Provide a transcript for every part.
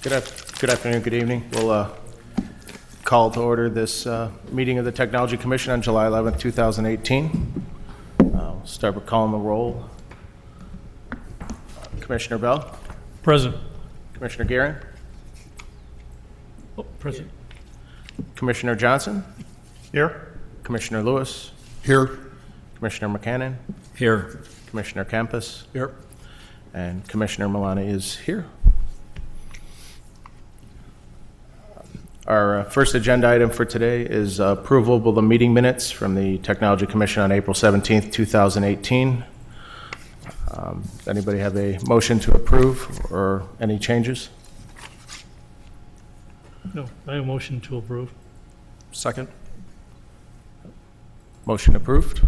Good afternoon, good evening. We'll call to order this meeting of the Technology Commission on July 11th, 2018. We'll start with calling the roll. Commissioner Bell? Present. Commissioner Guerin? Oh, present. Commissioner Johnson? Here. Commissioner Lewis? Here. Commissioner McCannon? Here. Commissioner Campus? Here. And Commissioner Milani is here. Our first agenda item for today is approval of the meeting minutes from the Technology Commission on April 17th, 2018. Anybody have a motion to approve or any changes? No, I have a motion to approve. Second. Motion approved.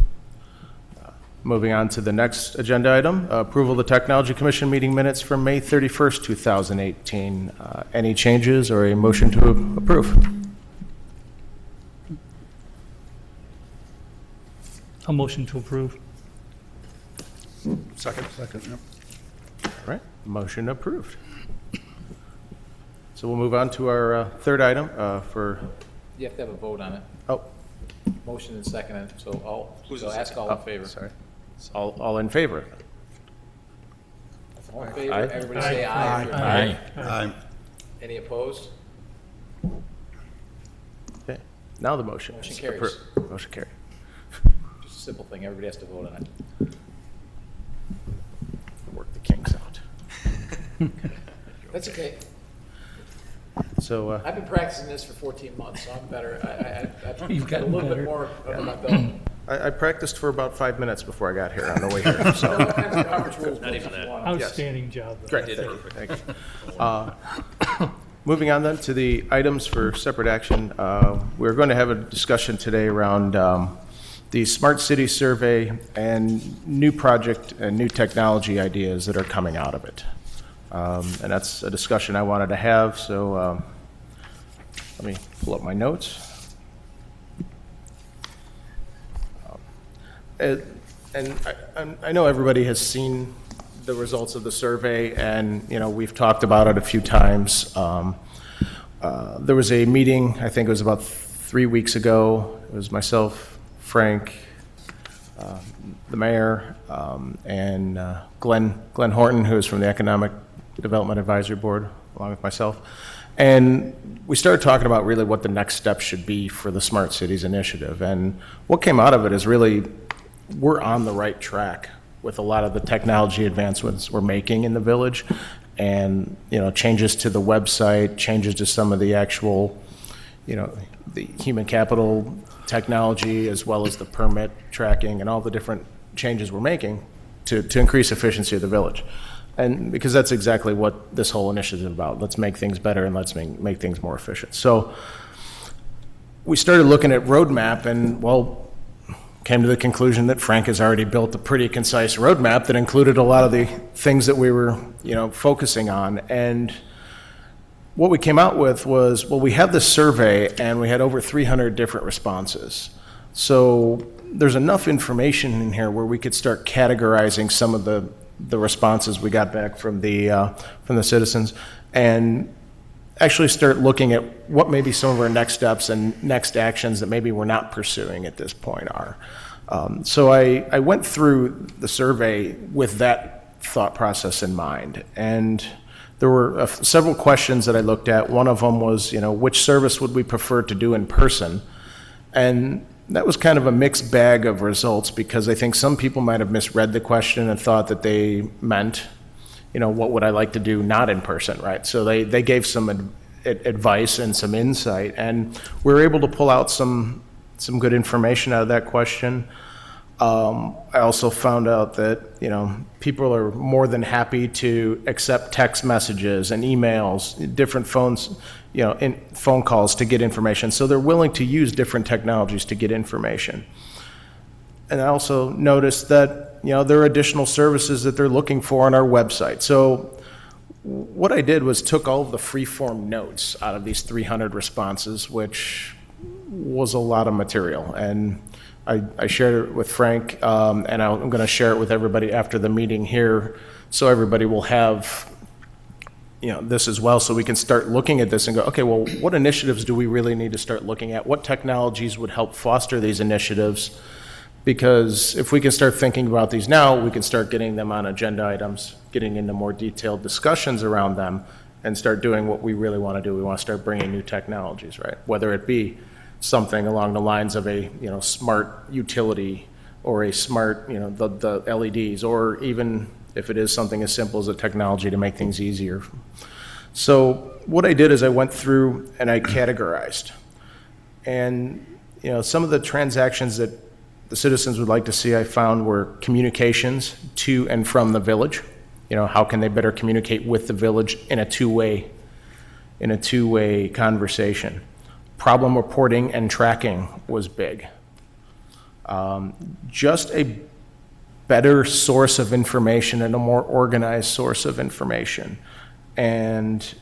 Moving on to the next agenda item, approval of the Technology Commission meeting minutes from May 31st, 2018. Any changes or a motion to approve? A motion to approve. Second. Yep. All right, motion approved. So we'll move on to our third item for, You have to have a vote on it. oh, Motion and second, so ask all in favor. sorry. All in favor? All in favor, Aye. everybody say aye. Aye. Aye. Any opposed? Okay, now the motion. Motion is carries. approved. Motion carried. Just a simple thing, everybody has to vote on it. Work the kinks out. That's okay. So, I've been practicing this for 14 months, so I'm better. I've You've got a gotten little better. bit more under my belt. I practiced for about 5 minutes before I got here on the way here, so. Robert's rules. Not even that. Outstanding job. Great, thank you. Moving on then to the items for separate action. We're going to have a discussion today around the Smart City Survey and new project and new technology ideas that are coming out of it. And that's a discussion I wanted to have, so let me pull up my notes. And I know everybody has seen the results of the survey, and we've talked about it a few times. There was a meeting, I think it was about 3 weeks ago. It was myself, Frank, the mayor, and Glenn Horton, who is from the Economic Development Advisory Board, along with myself. And we started talking about really what the next step should be for the Smart Cities Initiative. And what came out of it is really we're on the right track with a lot of the technology advancements we're making in the village, and changes to the website, changes to some of the actual the human capital technology, as well as the permit tracking and all the different changes we're making to increase efficiency of the village. And because that's exactly what this whole initiative is about. Let's make things better and let's make things more efficient. So we started looking at roadmap, and came to the conclusion that Frank has already built a pretty concise roadmap that included a lot of the things that we were focusing on. And what we came out with was, we had this survey and we had over 300 different responses. So there's enough information in here where we could start categorizing some of the responses we got back from the citizens, and actually start looking at what maybe some of our next steps and next actions that maybe we're not pursuing at this point are. So I went through the survey with that thought process in mind, and there were several questions that I looked at. One of them was, which service would we prefer to do in person? And that was kind of a mixed bag of results, because I think some people might have misread the question and thought that they meant, what would I like to do not in person, right? So they gave some advice and some insight, and we were able to pull out some good information out of that question. I also found out that, people are more than happy to accept text messages and emails, different phones, phone calls to get information. So they're willing to use different technologies to get information. And I also noticed that, there are additional services that they're looking for on our website. So what I did was took all of the free-form notes out of these 300 responses, which was a lot of material. And I shared it with Frank, and I'm going to share it with everybody after the meeting here, so everybody will have this as well, so we can start looking at this and go, okay, well, what initiatives do we really need to start looking at? What technologies would help foster these initiatives? Because if we can start thinking about these now, we can start getting them on agenda items, getting into more detailed discussions around them, and start doing what we really want to do. We want to start bringing new technologies, right? Whether it be something along the lines of a, smart utility, or a smart, the LEDs, or even if it is something as simple as a technology to make things easier. So what I did is I went through and I categorized. And, some of the transactions that the citizens would like to see, I found, were communications to and from the village. How can they better communicate with the village in a two-way conversation? Problem reporting and tracking was big. Just a better source of information and a more organized source of information. And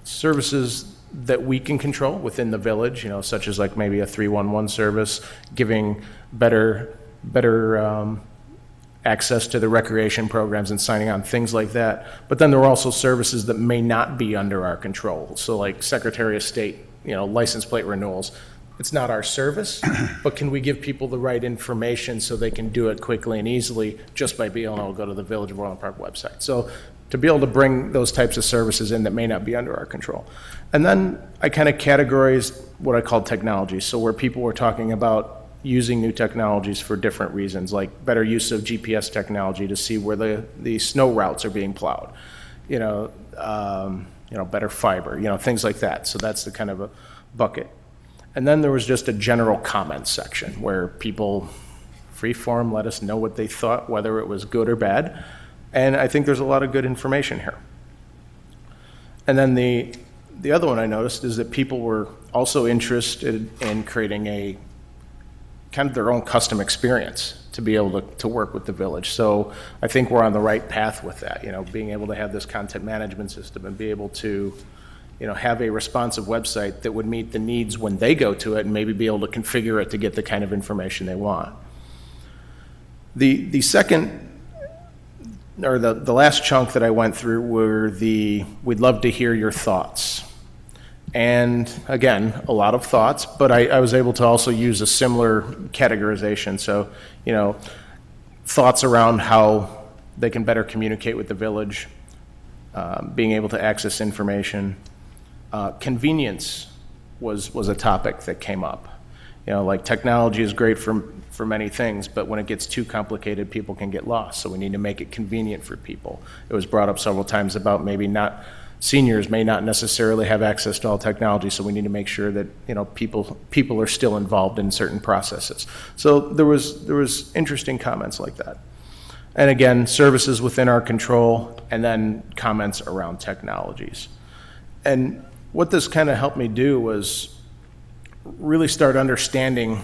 services that we can control within the village, such as like maybe a 311 service, giving better access to the recreation programs and signing on, things like that. But then there are also services that may not be under our control. So like Secretary of State, license plate renewals. It's not our service, but can we give people the right information so they can do it quickly and easily just by being able to go to the Village of Orland Park website? So to be able to bring those types of services in that may not be under our control. And then I kind of categorized what I called technology. So where people were talking about using new technologies for different reasons, like better use of GPS technology to see where the snow routes are being plowed, better fiber, things like that. So that's the kind of a bucket. And then there was just a general comment section where people free form let us know what they thought, whether it was good or bad. And I think there's a lot of good information here. And then the other one I noticed is that people were also interested in creating a kind of their own custom experience to be able to work with the village. So I think we're on the right path with that, being able to have this content management system and be able to, have a responsive website that would meet the needs when they go to it and maybe be able to configure it to get the kind of information they want. The second, or the last chunk that I went through were we'd love to hear your thoughts. And again, a lot of thoughts, but I was able to also use a similar categorization. So, thoughts around how they can better communicate with the village, being able to access information. Convenience was a topic that came up. Like technology is great for many things, but when it gets too complicated, people can get lost. So we need to make it convenient for people. It was brought up several times about maybe seniors may not necessarily have access to all technology, so we need to make sure that people are still involved in certain processes. So there was interesting comments like that. And again, services within our control, and then comments around technologies. And what this kind of helped me do was really start understanding,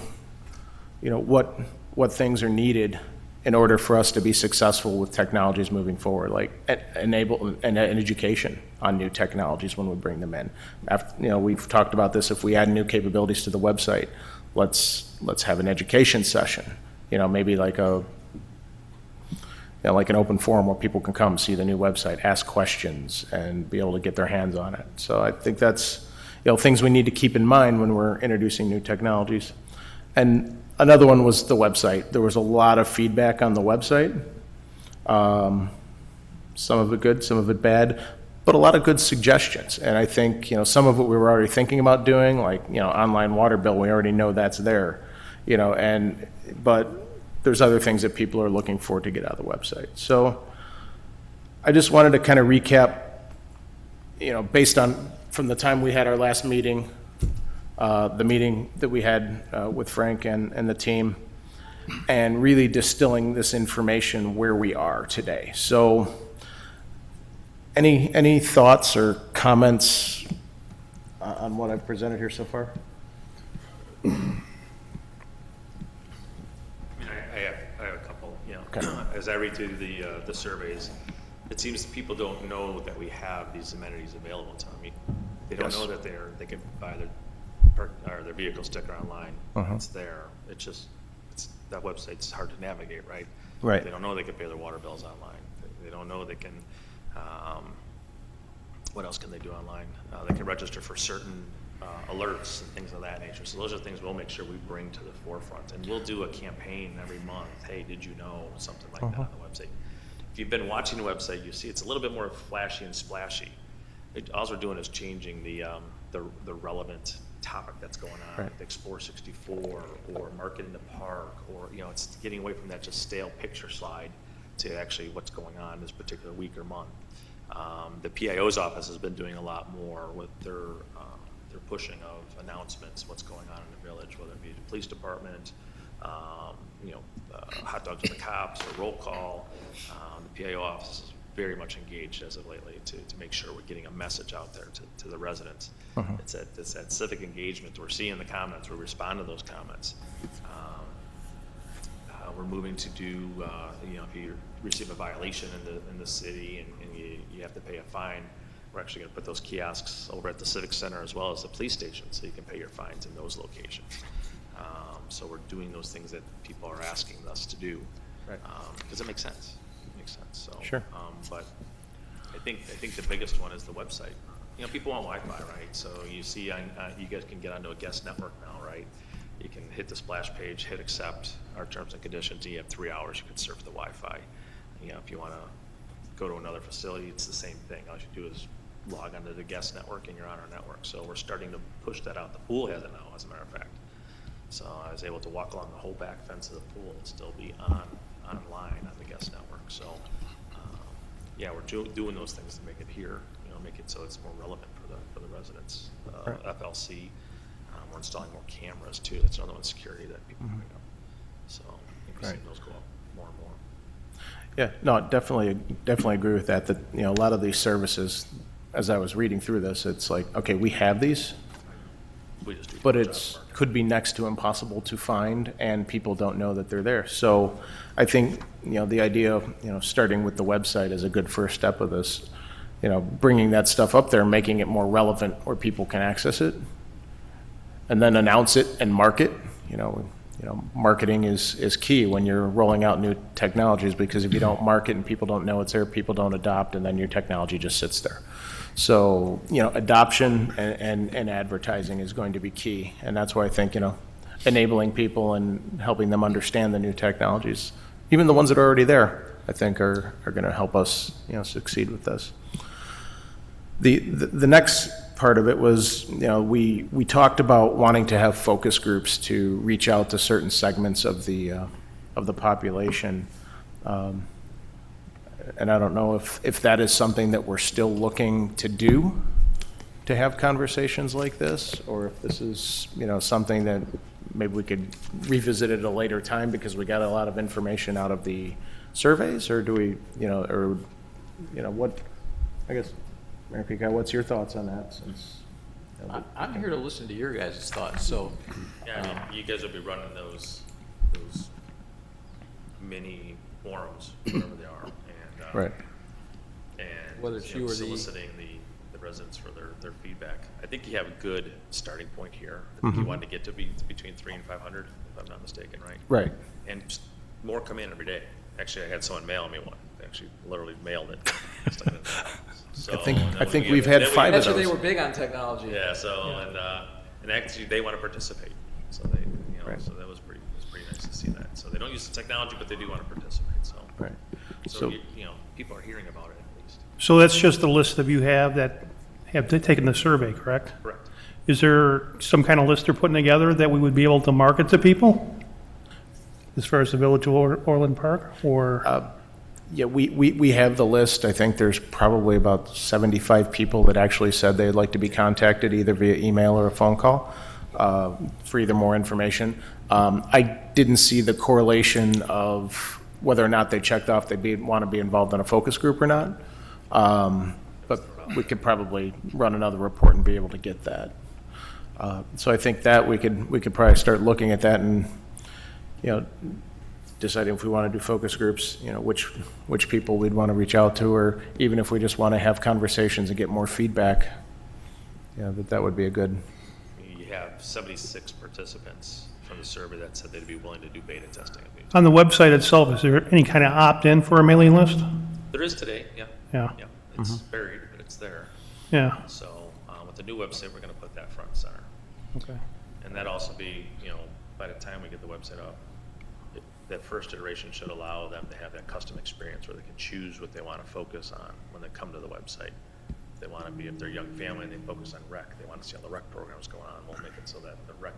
what things are needed in order for us to be successful with technologies moving forward, like enable an education on new technologies when we bring them in. We've talked about this. If we add new capabilities to the website, let's have an education session. Maybe like like an open forum where people can come see the new website, ask questions, and be able to get their hands on it. So I think that's things we need to keep in mind when we're introducing new technologies. And another one was the website. There was a lot of feedback on the website. Some of it good, some of it bad, but a lot of good suggestions. And I think some of it we were already thinking about doing, like online water bill. We already know that's there, but there's other things that people are looking for to get out of the website. So I just wanted to kind of recap, based on from the time we had our last meeting, the meeting that we had with Frank and the team, and really distilling this information where we are today. So any thoughts or comments on what I've presented here so far? I have a couple, Okay. As I read through the surveys, it seems people don't know that we have these amenities available to them. They don't Yes. know that they can buy their vehicle sticker online. It's there. That website's hard to navigate, right? Right. They don't know they can pay their water bills online. They don't know they can what else can they do online? They can register for certain alerts and things of that nature. So those are things we'll make sure we bring to the forefront. And we'll do a campaign every month. Hey, did you know? Something like that on the website. If you've been watching the website, you see it's a little bit more flashy and splashy. All we're doing is changing the relevant topic that's going on, Right. the Explore 64 or Market in the Park, or it's getting away from that just stale picture slide to actually what's going on this particular week or month. The PIO's office has been doing a lot more with their pushing of announcements, what's going on in the village, whether it be the police department, hot dogs with the cops, or roll call. The PIO office is very much engaged as of lately to make sure we're getting a message out there to the residents. It's that civic engagement. We're seeing the comments. We respond to those comments. We're moving to do, if you receive a violation in the city and you have to pay a fine, we're actually going to put those kiosks over at the Civic Center as well as the police station, so you can pay your fines in those locations. So we're doing those things that people are asking us to do, Right. Because it makes sense. It makes sense. So, Sure. But I think the biggest one is the website. People want Wi-Fi, right? So you see, you guys can get onto a guest network now, right? You can hit the splash page, hit accept our terms and conditions, and you have 3 hours. You can surf the Wi-Fi. If you want to go to another facility, it's the same thing. All you do is log onto the guest network, and you're on our network. So we're starting to push that out. The pool has it now, as a matter of fact. So I was able to walk along the whole back fence of the pool and still be online on the guest network. So we're doing those things to make it here, make it so it's more relevant for the residents. Right. FLC, we're installing more cameras too. That's another one, security that people bring up. So I think we're seeing those go up more and more. Yeah, no, definitely agree with that, a lot of these services, as I was reading through this, it's like, okay, we have these, We just do. but a good it's, job of could be next to impossible to find, and people don't know that they're there. So I think, the idea of, starting with the website is a good first step of this, bringing that stuff up there, making it more relevant where people can access it, and then announce it and market. Marketing is key when you're rolling out new technologies, because if you don't market and people don't know it's there, people don't adopt, and then your technology just sits there. So, adoption and advertising is going to be key. And that's why I think, enabling people and helping them understand the new technologies, even the ones that are already there, I think are going to help us, succeed with this. The next part of it was, we talked about wanting to have focus groups to reach out to certain segments of the population. And I don't know if that is something that we're still looking to do, to have conversations like this, or if this is, something that maybe we could revisit at a later time because we got a lot of information out of the surveys, or do we, what, I guess, Mayor Peacock, what's your thoughts on that, since? I'm here to listen to your guys' thoughts, so. Yeah, you guys will be running those mini forums, whatever they are, and Right. and Whether it's you or the- soliciting the residents for their feedback. I think you have a good starting point here. I think you wanted to get to be between 300 and 500, if I'm not mistaken, right? Right. And more come in every day. Actually, I had someone mail me one. They actually literally mailed it. So, I think then we we've give- had then we- 5 of That's why they those. were big on technology. Yeah. So and actually they want to participate. So they Right. so that was pretty nice to see that. So they don't use the technology, but they do want to participate. So Right. so So, people are hearing about it at least. So that's just the list of you have that have taken the survey, correct? Correct. Is there some kind of list they're putting together that we would be able to market to people? As far as the Village of Orland Park, or? yeah, we have the list. I think there's probably about 75 people that actually said they'd like to be contacted either via email or a phone call for either more information. I didn't see the correlation of whether or not they checked off they want to be involved in a focus group or not. But we could probably run another report and be able to get that. So I think that we could probably start looking at that and, deciding if we want to do focus groups, which people we'd want to reach out to, or even if we just want to have conversations and get more feedback, that would be a good. You have 76 participants from the survey that said they'd be willing to do beta testing of these. On the website itself, is there any kind of opt-in for a mailing list? There is today, yeah. Yeah. Yeah, it's buried, but it's there. Yeah, So with the new website, we're going to put that front and center. okay. And that'd also be, by the time we get the website up, that first iteration should allow them to have that custom experience where they can choose what they want to focus on when they come to the website. If they want to be, if they're a young family, they focus on rec. They want to see how the rec programs going on. We'll make it so that the rec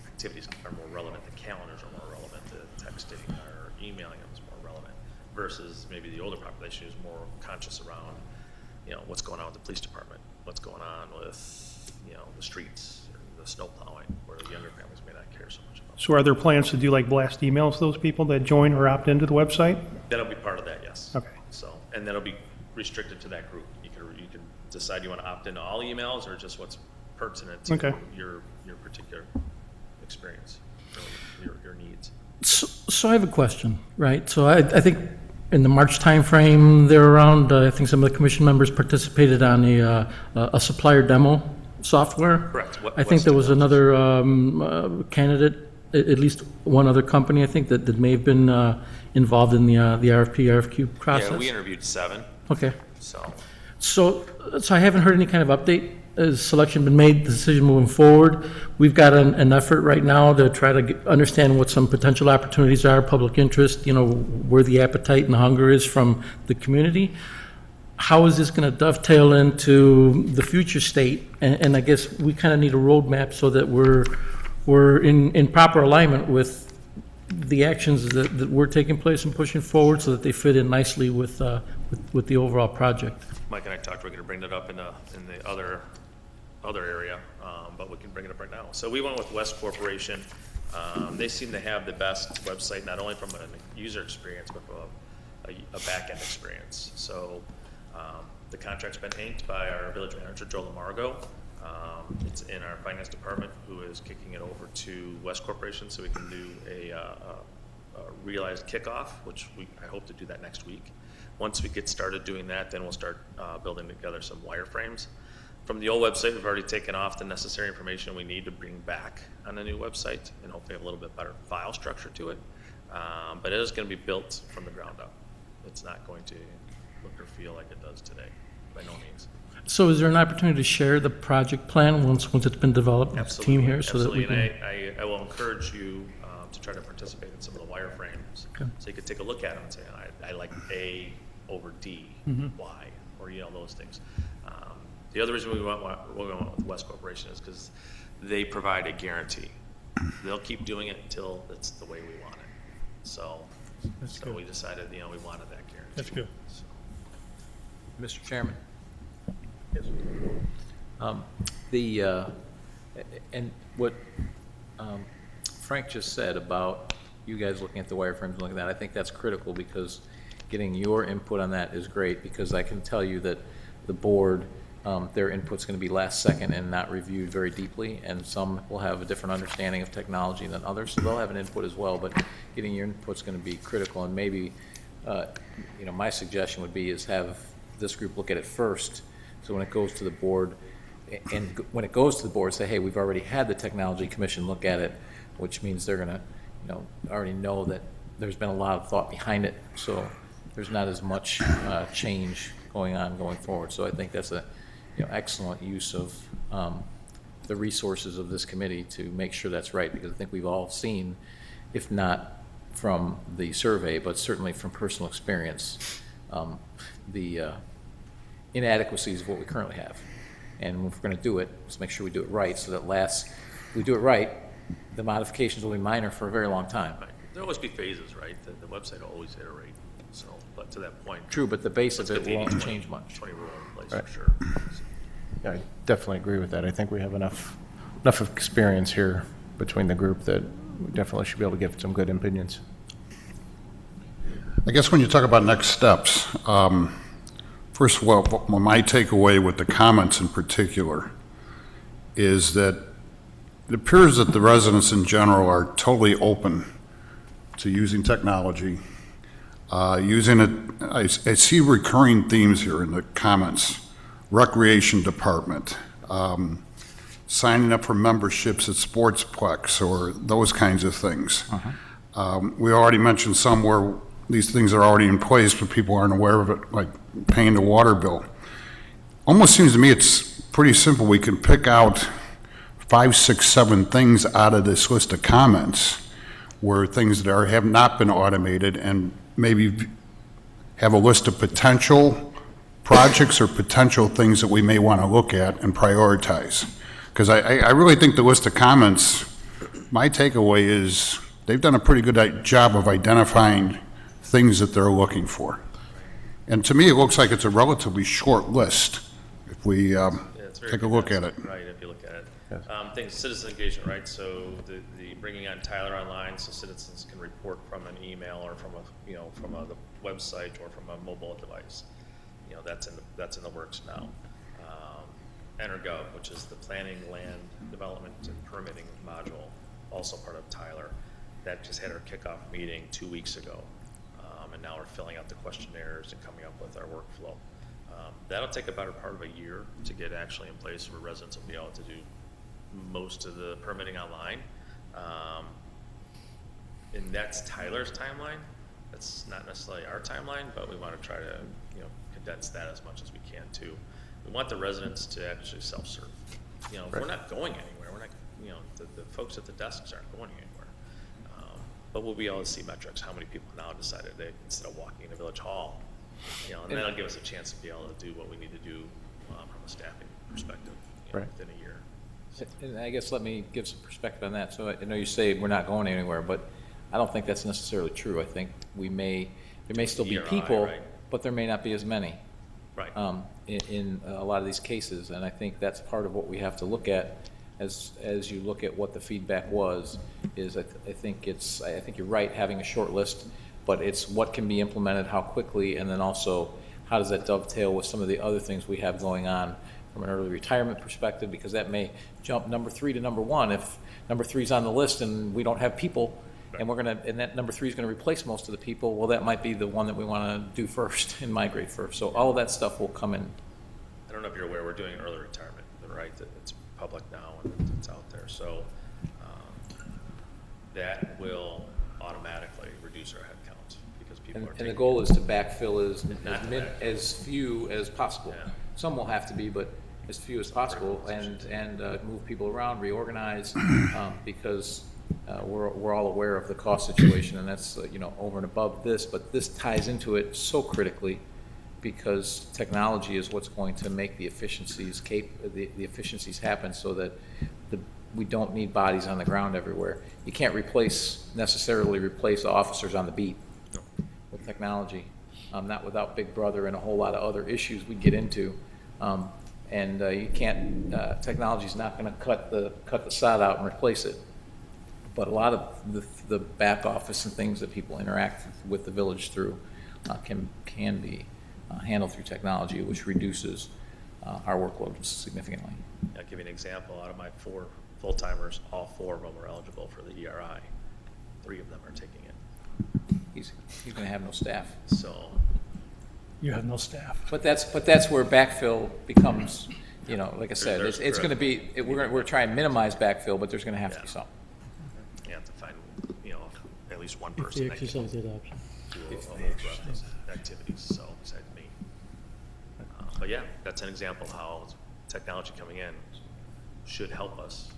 activities are more relevant. The calendars are more relevant. The texting or emailing them is more relevant. Versus maybe the older population who's more conscious around, what's going on with the police department, what's going on with, the streets, or the snow plowing, where the younger families may not care so much about. So are there plans to do like blast emails to those people that join or opt into the website? That'll be part of that, yes. Okay. So, and that'll be restricted to that group. You can decide you want to opt into all emails or just what's pertinent to Okay. your particular experience, your needs. So I have a question, right? So I think in the March timeframe, there around, I think some of the commission members participated on a supplier demo software. Correct. I think there was another candidate, at least one other company, I think, that may have been involved in the RFP, RFQ process. Yeah, we interviewed 7, Okay. so. So I haven't heard any kind of update. Has selection been made, the decision moving forward? We've got an effort right now to try to understand what some potential opportunities are, public interest, where the appetite and the hunger is from the community. How is this going to dovetail into the future state? And I guess we kind of need a roadmap so that we're in proper alignment with the actions that we're taking place and pushing forward so that they fit in nicely with the overall project. Mike and I talked, we're going to bring that up in the other area, but we can bring it up right now. So we went with West Corporation. They seem to have the best website, not only from a user experience, but from a back-end experience. So the contract's been inked by our village manager, Joe Lamargo. It's in our finance department, who is kicking it over to West Corporation so we can do a realized kickoff, which I hope to do that next week. Once we get started doing that, then we'll start building together some wireframes. From the old website, we've already taken off the necessary information we need to bring back on the new website and hopefully have a little bit better file structure to it. But it is going to be built from the ground up. It's not going to look or feel like it does today, by no means. So is there an opportunity to share the project plan once it's been developed with the team here? So that we Absolutely, can. and I will encourage you to try to participate in some of the wireframes. Okay. So you could take a look at them and say, I like A over D, Y, or those things. The other reason we went with West Corporation is because they provide a guarantee. They'll keep doing it until it's the way we want it. So we decided, we wanted that guarantee. That's good. So. Mr. Chairman? And what Frank just said about you guys looking at the wireframes and looking at that, I think that's critical because getting your input on that is great because I can tell you that the board, their input's going to be last second and not reviewed very deeply, and some will have a different understanding of technology than others, so they'll have an input as well, but getting your input's going to be critical, and maybe, my suggestion would be is have this group look at it first, so when it goes to the board, and when it goes to the board, say, hey, we've already had the Technology Commission look at it, which means they're going to, already know that there's been a lot of thought behind it, so there's not as much change going forward. So I think that's a excellent use of the resources of this committee to make sure that's right, because I think we've all seen, if not from the survey, but certainly from personal experience, the inadequacies of what we currently have. And if we're going to do it, let's make sure we do it right, so that if we do it right, the modifications will be minor for a very long time. Right. There'll always be phases, right? The website will always iterate. So, but to that point, True, but the base of let's it get the won't 80-20 change much. 20 rule in place Right. for sure. Yeah, I definitely agree with that. I think we have enough of experience here between the group that we definitely should be able to give some good opinions. I guess when you talk about next steps, first of all, my takeaway with the comments in particular is that it appears that the residents in general are totally open to using technology, using it. I see recurring themes here in the comments: recreation department, signing up for memberships at Sportsplex, or those kinds of things. We already mentioned some where these things are already in place, but people aren't aware of it, like paying the water bill. almost seems to me it's pretty simple. We can pick out 5, 6, 7 things out of this list of comments where things that have not been automated, and maybe have a list of potential projects or potential things that we may want to look at and prioritize. Because I really think the list of comments, my takeaway is they've done a pretty good job of identifying things that they're looking for. And to me, it looks like it's a relatively short list if we It's very take a look at it. Right, if you look at it. Things, citizen engagement, right? So the bringing on Tyler online so citizens can report from an email or from the website or from a mobile device. That's in the works now. EnerGov, which is the planning, land development, and permitting module, also part of Tyler. That just had our kickoff meeting 2 weeks ago. And now we're filling out the questionnaires and coming up with our workflow. That'll take a better part of a year to get actually in place where residents will be able to do most of the permitting online. And that's Tyler's timeline. That's not necessarily our timeline, but we want to try to, condense that as much as we can too. We want the residents to actually self-serve. We're not going anywhere. We're not, the folks at the desks aren't going anywhere. But we'll be able to see metrics, how many people now decided they, instead of walking to Village Hall, and that'll give us a chance to be able to do what we need to do from a staffing perspective within a year. And I guess let me give some perspective on that. So I know you say we're not going anywhere, but I don't think that's necessarily true. I think there may still be ERI, people, right. but there may not be as many. Right. In a lot of these cases, and I think that's part of what we have to look at as you look at what the feedback was. Is I think you're right, having a short list, but it's what can be implemented, how quickly, and then also how does that dovetail with some of the other things we have going on from an early retirement perspective, because that may jump number 3 to number 1 if number 3 is on the list and we don't have people. And and that number 3 is going to replace most of the people. Well, that might be the one that we want to do first and migrate first. So all of that stuff will come in. I don't know if you're aware, we're doing early retirement, right? It's public now and it's out there. So that will automatically reduce our headcount because people are And taking. the goal is to backfill Not to backfill. as few as possible. Yeah. Some will have to be, but as few as possible, and move people around, reorganize, because we're all aware of the cost situation, and that's over and above this. But this ties into it so critically, because technology is what's going to make the efficiencies the efficiencies happen, so that we don't need bodies on the ground everywhere. You can't necessarily replace officers on the beat with technology, not without Big Brother and a whole lot of other issues we get into. And you can't, technology's not going to cut the sod out and replace it. But a lot of the back office and things that people interact with the village through can be handled through technology, which reduces our workload significantly. I'll give you an example. Out of my 4 full-timers, all 4 of them are eligible for the ERI. 3 of them are taking it. He's going to have no staff. So, You have no staff. But that's where backfill becomes, like I said, There's it's going to be, we're trying to minimize backfill, but there's going to have to be some. you have to find, at least one If person they that can exercise that option. do all those activities, so besides me. But yeah, that's an example of how technology coming in should help us,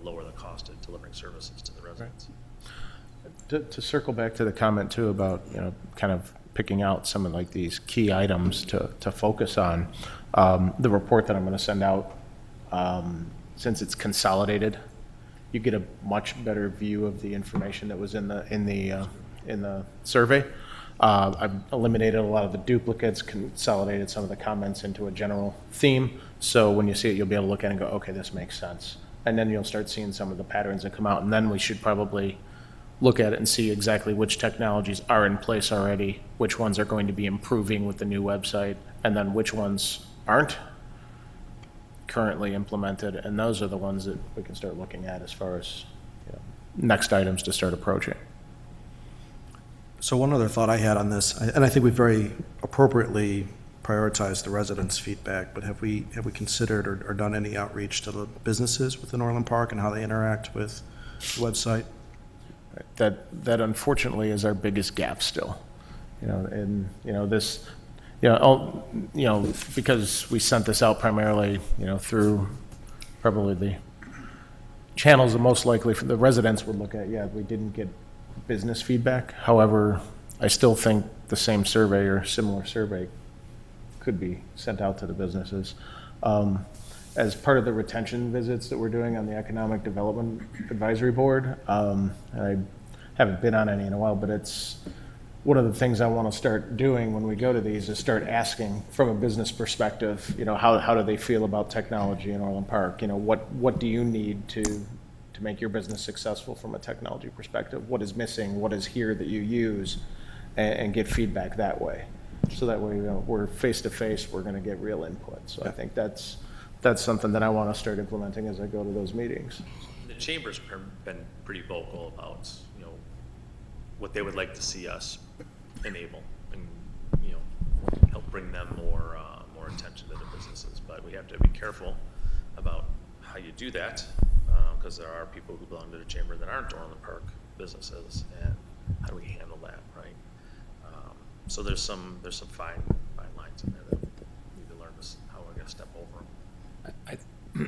lower the cost of delivering services to the residents. To circle back to the comment too about, kind of picking out some of like these key items to focus on, the report that I'm going to send out, since it's consolidated, you get a much better view of the information that was in the survey. I've eliminated a lot of the duplicates, consolidated some of the comments into a general theme. So when you see it, you'll be able to look at it and go, okay, this makes sense. And then you'll start seeing some of the patterns that come out. And then we should probably look at it and see exactly which technologies are in place already, which ones are going to be improving with the new website, and then which ones aren't currently implemented. And those are the ones that we can start looking at as far as next items to start approaching. So one other thought I had on this, and I think we very appropriately prioritized the residents' feedback, but have we considered or done any outreach to the businesses within Orland Park and how they interact with the website? That unfortunately is our biggest gap still. This because we sent this out primarily, through probably the channels that most likely for the residents would look at, we didn't get business feedback. However, I still think the same survey or similar survey could be sent out to the businesses. As part of the retention visits that we're doing on the Economic Development Advisory Board, and I haven't been on any in a while, but it's one of the things I want to start doing when we go to these is start asking from a business perspective, how do they feel about technology in Orland Park? What do you need to make your business successful from a technology perspective? What is missing? What is here that you use? And get feedback that way. So that way, we're face to face, we're going to get real input. So I think that's something that I want to start implementing as I go to those meetings. The chamber's been pretty vocal about, what they would like to see us enable and, help bring them more attention to the businesses. But we have to be careful about how you do that, because there are people who belong to the chamber that aren't Orland Park businesses, and how do we handle that, right? So there's some fine lines in there that we need to learn how we're going to step over them.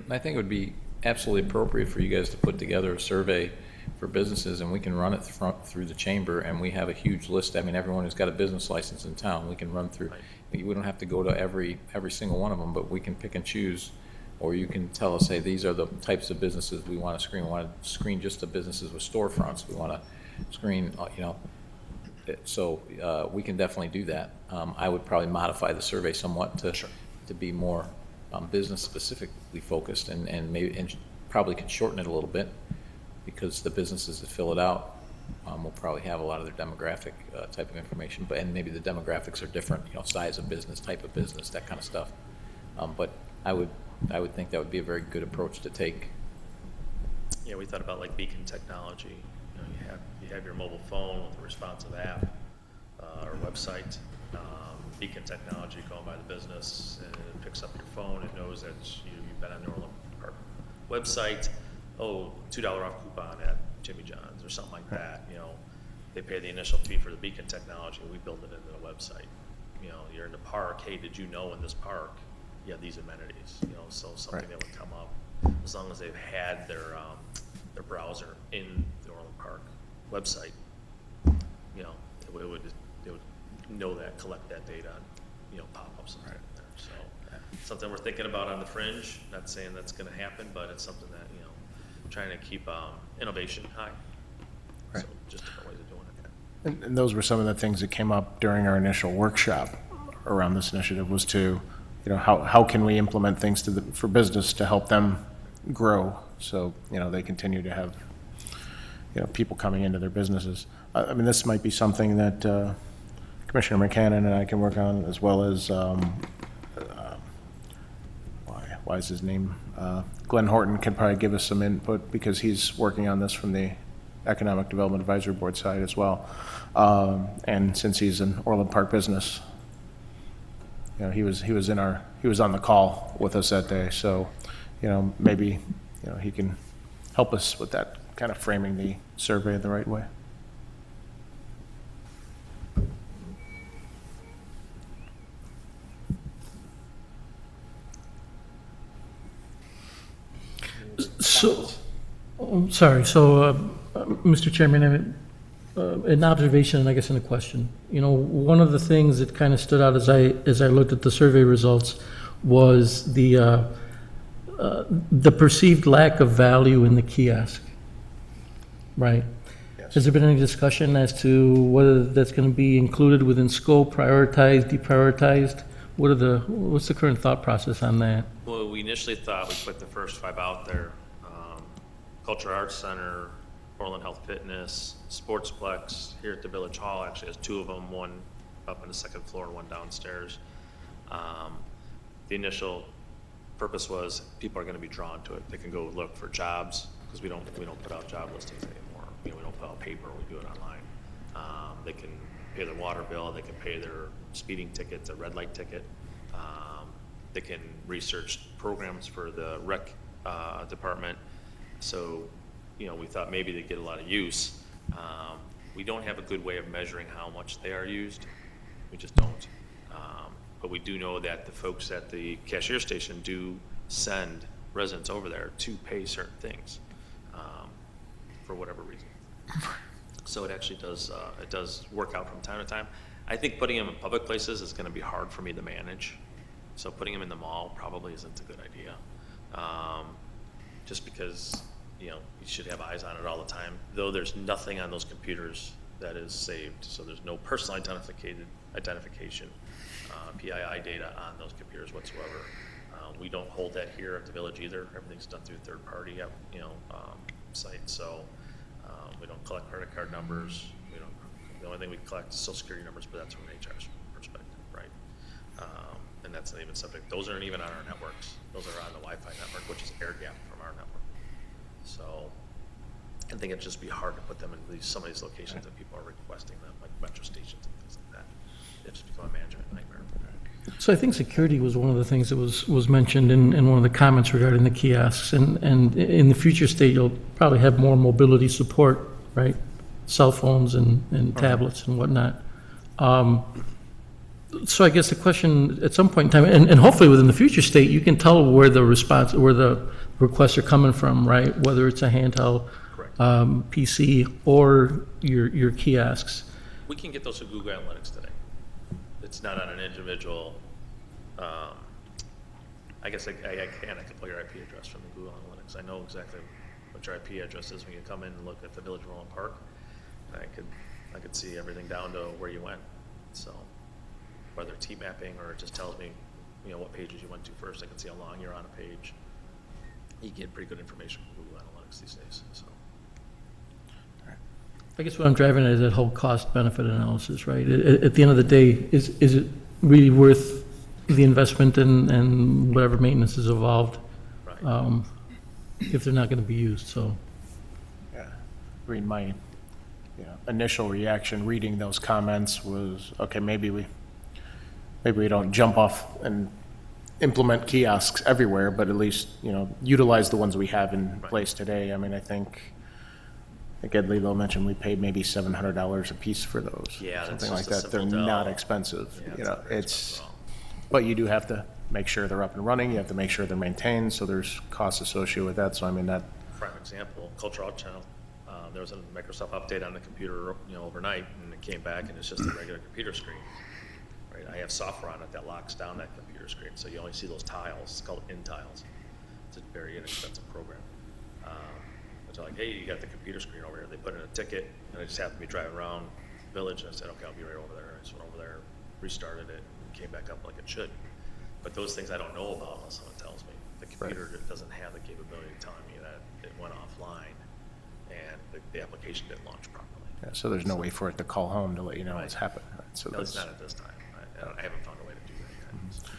I think it would be absolutely appropriate for you guys to put together a survey for businesses, and we can run it through the chamber, and we have a huge list. I mean, everyone who's got a business license in town, we can run through. Right. We don't have to go to every single one of them, but we can pick and choose, or you can tell us, hey, these are the types of businesses we want to screen. We want to screen just the businesses with storefronts. We want to screen, so we can definitely do that. I would probably modify the survey somewhat to be more business specifically focused, and probably can shorten it a little bit, because the businesses that fill it out will probably have a lot of their demographic type of information, and maybe the demographics are different, size of business, type of business, that kind of stuff. But I would think that would be a very good approach to take. Yeah, we thought about like beacon technology. You have your mobile phone with a responsive app or website. Beacon technology going by the business, and it picks up your phone. It knows that you've been on the Orland Park website. Oh, $2 off coupon at Jimmy John's or something like that. They pay the initial fee for the beacon technology, and we build it into the website. You're in the park. Hey, did you know in this park you have these amenities? So something that would come up as long as they've had their browser in the Orland Park website. It would know that, collect that data, pop-ups and there. So something we're thinking about on the fringe. Not saying that's going to happen, but it's something that trying to keep innovation high. Right. So just different ways of doing it. And those were some of the things that came up during our initial workshop around this initiative, was to, how can we implement things for business to help them grow, so they continue to have people coming into their businesses. I mean, this might be something that Commissioner McCannon and I can work on, as well as why is his name? Glenn Horton can probably give us some input, because he's working on this from the Economic Development Advisory Board side as well. And since he's an Orland Park business, he was on the call with us that day. So, maybe he can help us with that, kind of framing the survey the right way. So, Mr. Chairman, I have an observation and I guess and a question. One of the things that kind of stood out as I looked at the survey results was the perceived lack of value in the kiosk, right? Yes. Has there been any discussion as to whether that's going to be included within scope, prioritized, deprioritized? What's the current thought process on that? Well, we initially thought we'd put the first 5 out there. Culture Arts Center, Orland Health Fitness, Sportsplex here at the Village Hall actually has 2 of them, one up on the 2nd floor and one downstairs. The initial purpose was people are going to be drawn to it. They can go look for jobs, because we don't put out job listings anymore. We don't put out paper, we do it online. They can pay their water bill, they can pay their speeding ticket, a red light ticket. They can research programs for the rec department. So, we thought maybe they'd get a lot of use. We don't have a good way of measuring how much they are used. We just don't. But we do know that the folks at the cashier station do send residents over there to pay certain things, for whatever reason. So it actually it does work out from time to time. I think putting them in public places is gonna be hard for me to manage. So putting them in the mall probably isn't a good idea. Just because, you should have eyes on it all the time, though there's nothing on those computers that is saved. So there's no personal identification, PII data on those computers whatsoever. We don't hold that here at the village either. Everything's done through third-party, site. So we don't collect credit card numbers. The only thing we collect is social security numbers, but that's from an HR's perspective, right? And that's not even subject. Those aren't even on our networks. Those are on the Wi-Fi network, which is air gap from our network. So I think it'd just be hard to put them in some of these locations that people are requesting them, like metro stations and things like that. It's just become a management nightmare. So I think security was one of the things that was mentioned in one of the comments regarding the kiosks. And in the future state, you'll probably have more mobility support, right? Cell phones and tablets and whatnot. So I guess the question, at some point in time, and hopefully within the future state, you can tell where the requests are coming from, right? Whether it's a handheld PC or your kiosks. We can get those through Google Analytics today. It's not on an individual, I guess I can pull your IP address from the Google Analytics. I know exactly what your IP address is when you come in and look at the Village of Orland Park. I could see everything down to where you went. So whether it's heat mapping or it just tells me, what pages you went to first, I can see how long you're on a page. You get pretty good information from Google Analytics these days, so. I guess what I'm driving at is that whole cost-benefit analysis, right? At the end of the day, is it really worth the investment and whatever maintenance is involved Right. if they're not going to be used? So, Yeah. My initial reaction reading those comments was, okay, maybe we don't jump off and implement kiosks everywhere, but at least, utilize the ones we have in place today. I mean, I think Ed Lilo mentioned we paid maybe $700 a piece for those. Yeah, that's something like just a that. They're simple not Dell. expensive. Yeah, it's not very expensive at all. But you do have to make sure they're up and running. You have to make sure they're maintained. So there's costs associated with that. So I mean that. Prime example, Cultural Art Channel. There was a Microsoft update on the computer, overnight, and it came back and it's just a regular computer screen. Right? I have software on it that locks down that computer screen, so you only see those tiles. It's called in tiles. It's a very inexpensive program. It's like, hey, you got the computer screen over here. They put in a ticket, and I just happened to be driving around the village, and I said, okay, I'll be right over there. I just went over there, restarted it, and came back up like it should. But those things I don't know about unless someone tells me. The computer doesn't have the capability of telling me that it went offline, and the application didn't launch properly. Yeah, so there's no way for it to call home to let you know what's Right. happened. Right? So At least that's, not at this time. I haven't found a way to do that yet.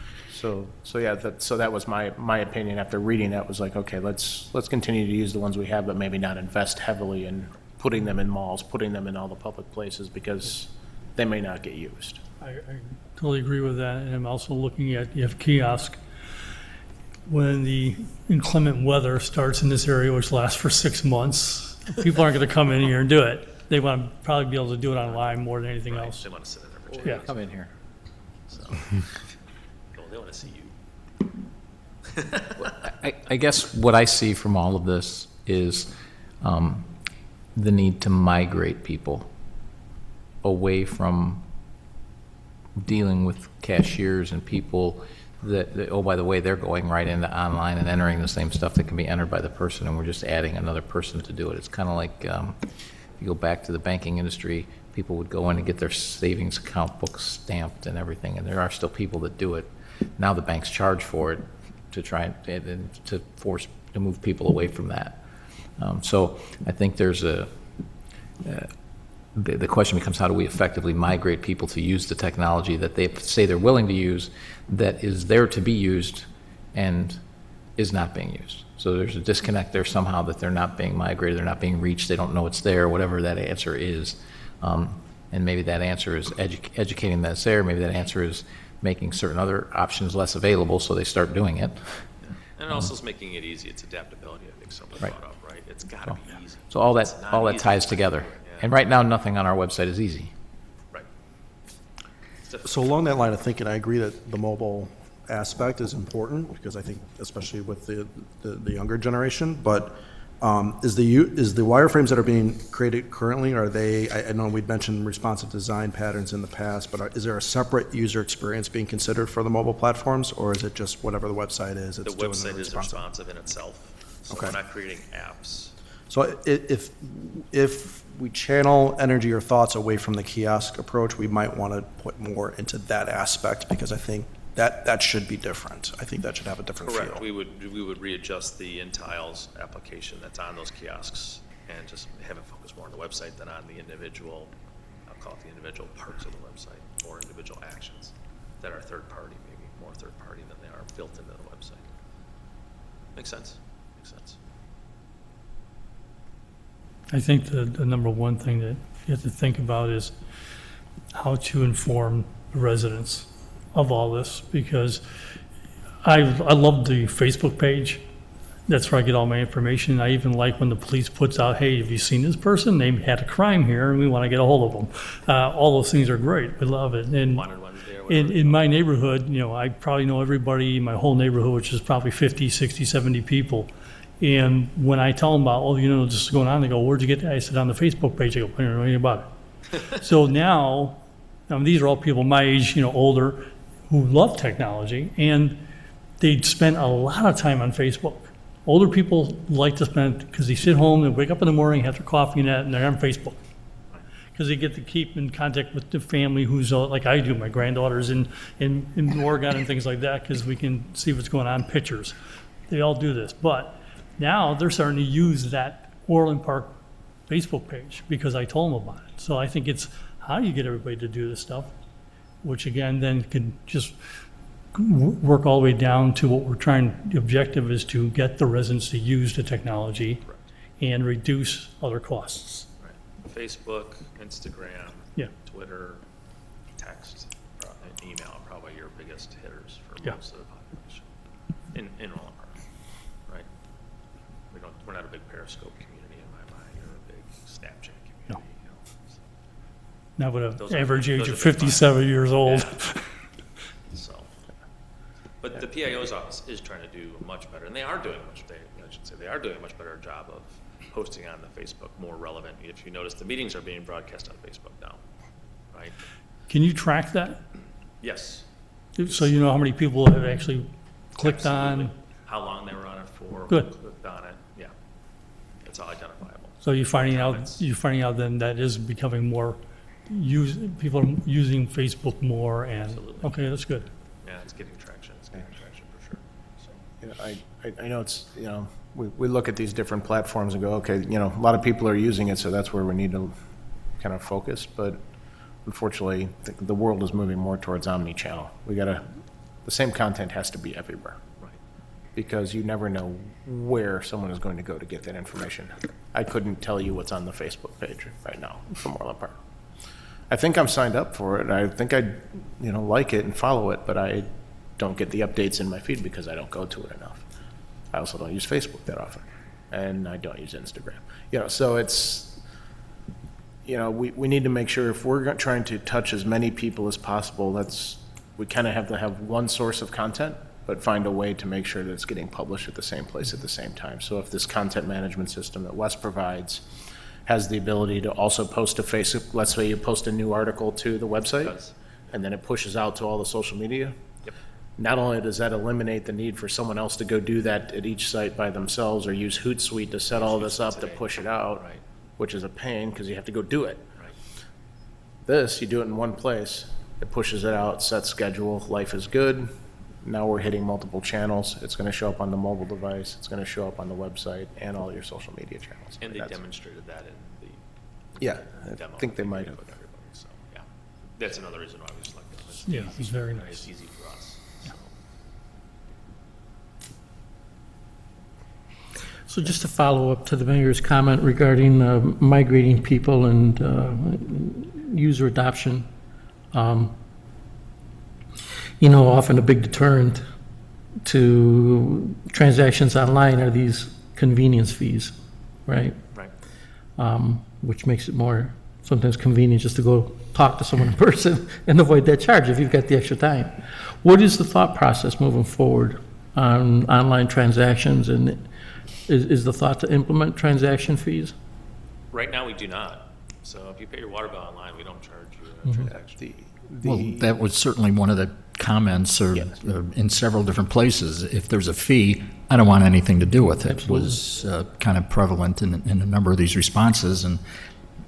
so yeah, that was my opinion after reading that was like, okay, let's continue to use the ones we have, but maybe not invest heavily in putting them in malls, putting them in all the public places because they may not get used. I totally agree with that, and I'm also looking at, you have kiosk. When the inclement weather starts in this area, which lasts for 6 months, people aren't gonna come in here and do it. They want to probably be able to do it online more than anything Right, else. they want to sit in there for Yeah. Come in here. So, well, they want to see you. I guess what I see from all of this is the need to migrate people away from dealing with cashiers and people that, oh, by the way, they're going right into online and entering the same stuff that can be entered by the person, and we're just adding another person to do it. It's kind of like, if you go back to the banking industry, people would go in and get their savings account books stamped and everything, and there are still people that do it. Now the banks charge for it to try and to force, to move people away from that. So I think there's the question becomes, how do we effectively migrate people to use the technology that they say they're willing to use, that is there to be used and is not being used? So there's a disconnect there somehow, that they're not being migrated, they're not being reached, they don't know it's there, whatever that answer is. And maybe that answer is educating that it's there, maybe that answer is making certain other options less available so they start doing it. And also it's making it easy. It's adaptability, I think someone Right. brought up, right? It's got to be easy. So all It's that not easy ties to together. do it, yeah. And right now, nothing on our website is easy. Right. It's So along that line of thinking, I agree that the mobile aspect is important, because I think especially with the younger generation, but is the wireframes that are being created currently, are they, I know we'd mentioned responsive design patterns in the past, but is there a separate user experience being considered for the mobile platforms, or is it just whatever the website is? The it's doing website is responsive? responsive in itself, so Okay. we're not creating apps. So if we channel energy or thoughts away from the kiosk approach, we might want to put more into that aspect, because I think that should be different. I think that should have a different feel. Correct, we would readjust the InTiles application that's on those kiosks and just have it focus more on the website than on the individual, I'll call it the individual parts of the website or individual actions that are third party, maybe more third party than they are built into the website. Makes sense, makes sense. I think the number one thing that you have to think about is how to inform the residents of all this, because I love the Facebook page. That's where I get all my information. I even like when the police puts out, hey, have you seen this person? They had a crime here and we want to get a hold of them. All those things are great. We love it. And Wanted Wednesday or whatever. in my neighborhood, I probably know everybody in my whole neighborhood, which is probably 50, 60, 70 people. And when I tell them about, this is going on, they go, where'd you get that? I said, on the Facebook page. I go, I don't know anything about it. So now, these are all people my age, older, who love technology, and they spend a lot of time on Facebook. Older people like to spend, because they sit home, they wake up in the morning, have their coffee and that, and they're on Facebook. Because they get to keep in contact with the family who's, like I do, my granddaughters in Oregon and things like that, because we can see what's going on, pictures. They all do this. But now they're starting to use that Orland Park Facebook page because I told them about it. So I think it's how do you get everybody to do this stuff, which again then can just work all the way down to what we're trying. The objective is to get the residents to use the technology and reduce other costs. Right. Facebook, Instagram, Yeah. Twitter, text, and email are probably your biggest hitters for Yeah. most of the population in Orland Park, right? We're not a big Periscope community in my mind, or a big Snapchat community. No. So, Now with Those an are- average age those of are big 57 years old. Yeah. So, but the PIO's office is trying to do much better, and they are doing they are doing a much better job of posting on the Facebook, more relevant. If you notice, the meetings are being broadcast on Facebook now, right? Can you track that? Yes. So you know how many people have actually clicked Absolutely. on? How long they were on it for. Good. Who clicked on it, yeah. It's all identifiable. So you're finding Comments. out then that is becoming more, people are using Facebook more and, Absolutely. okay, that's good. Yeah, it's getting traction for sure. So, I know it's, we look at these different platforms and go, okay, a lot of people are using it, so that's where we need to kind of focus, but unfortunately, the world is moving more towards omni-channel. The same content has to be everywhere. right. Because you never know where someone is going to go to get that information. I couldn't tell you what's on the Facebook page right now from Orland Park. I think I'm signed up for it. I think I, like it and follow it, but I don't get the updates in my feed because I don't go to it enough. I also don't use Facebook that often, and I don't use Instagram. So it's, we need to make sure if we're trying to touch as many people as possible, we kind of have to have one source of content, but find a way to make sure that it's getting published at the same place at the same time. So if this content management system that Wes provides has the ability to also post to Facebook, let's say you post a new article to the website, does. and then it pushes out to all the social media. Yep. Not only does that eliminate the need for someone else to go do that at each site by themselves or use Hootsuite to set all this up to Today. push it out, Right. which is a pain because you have to go do it. Right. This, you do it in one place, it pushes it out, sets schedule, life is good. Now we're hitting multiple channels. It's going to show up on the mobile device. It's going to show up on the website and all your social media channels. And they That's- demonstrated that in the Yeah, demo. I think they might have. With everybody, so, yeah. That's another reason why we selected them. It's Yeah, easy. it's very nice. It's easy for us. So. So just to follow up to the mayor's comment regarding migrating people and user adoption, often a big deterrent to transactions online are these convenience fees, right? Right. Which makes it more sometimes convenient just to go talk to someone in person and avoid that charge if you've got the extra time. What is the thought process moving forward on online transactions, and is the thought to implement transaction fees? Right now, we do not. So if you pay your water bill online, we don't charge you a transaction. Well, that was certainly one of the comments or in several different places. If there's a fee, I don't want anything to do with it. Absolutely. Was kind of prevalent in a number of these responses, and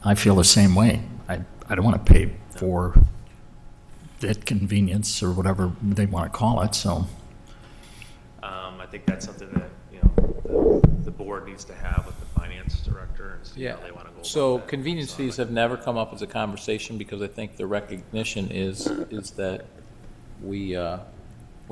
I feel the same way. I don't want to pay for that convenience or whatever they want to call it, so. I think that's something that, you know, the board needs to have with the finance director and see how they want to go about So that. convenience So, fees have never come up as a conversation because I think the recognition is that we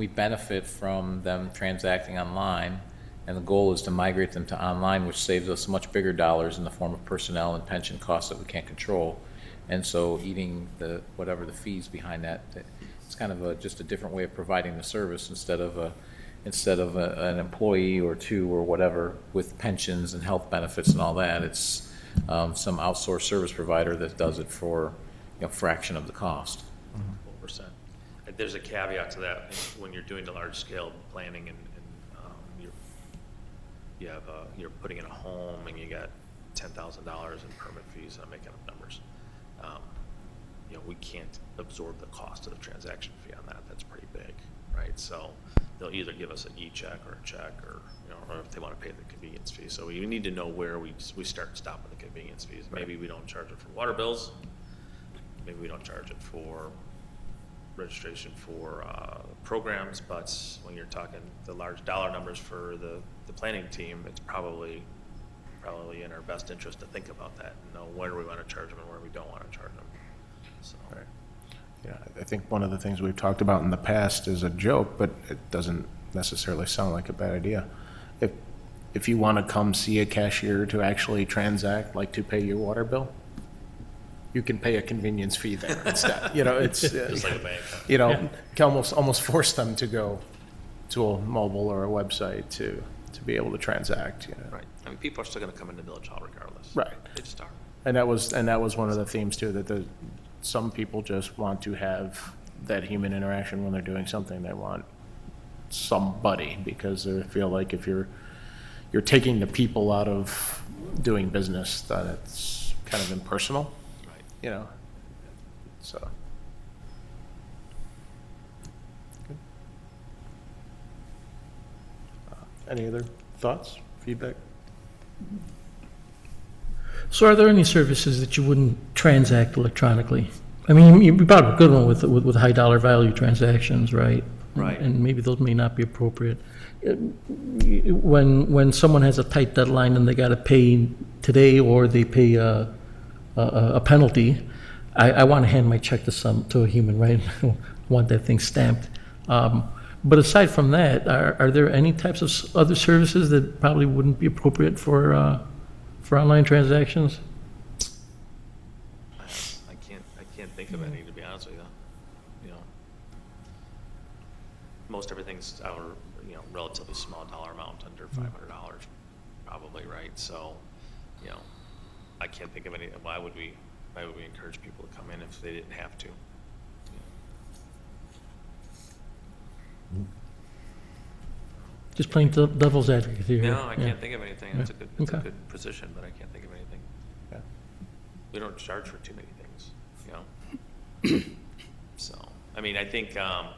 benefit from them transacting online, and the goal is to migrate them to online, which saves us much bigger dollars in the form of personnel and pension costs that we can't control. And so eating whatever the fees behind that, it's kind of just a different way of providing the service instead of an employee or two or whatever with pensions and health benefits and all that. It's some outsourced service provider that does it for a fraction of the cost. 4%. There's a caveat to that when you're doing the large-scale planning and you're putting in a home and you got $10,000 in permit fees. I'm making up numbers. You know, we can't absorb the cost of the transaction fee on that. That's pretty big, right? So they'll either give us an e-check or a check, or or if they want to pay the convenience fee. So we need to know where we start and stop with the convenience fees. Maybe we don't charge it for water bills. Maybe we don't charge it for registration for programs, but when you're talking the large dollar numbers for the planning team, it's probably in our best interest to think about that and know where we want to charge them and where we don't want to charge them. So. Right. Yeah, I think one of the things we've talked about in the past is a joke, but it doesn't necessarily sound like a bad idea. If you want to come see a cashier to actually transact, like to pay your water bill, you can pay a convenience fee there instead. You know, it's Just like a bank. you know, can almost force them to go to a mobile or a website to be able to transact. You know. Right. I mean, people are still going to come into Village Hall regardless. Right. They just are. And that was one of the themes too, that some people just want to have that human interaction when they're doing something. They want somebody, because they feel like if you're taking the people out of doing business, that it's kind of impersonal. Right. You know, so. Good. Any other thoughts, feedback? So are there any services that you wouldn't transact electronically? I mean, you brought up a good one with high dollar value transactions, right? Right. And maybe those may not be appropriate. When someone has a tight deadline and they got to pay today, or they pay a penalty, I want to hand my check to a human, right? I want that thing stamped. But aside from that, are there any types of other services that probably wouldn't be appropriate for online transactions? I can't think of any, to be honest with you. You know, most everything's our relatively small dollar amount, under $500, probably, right? So, I can't think of any. Why would we encourage people to come in if they didn't have to? Just plain devil's advocate here. No, I Yeah. can't think of anything. It's a Okay. good position, but I can't think of anything. Yeah. We don't charge for too many things, So, I mean, I think, there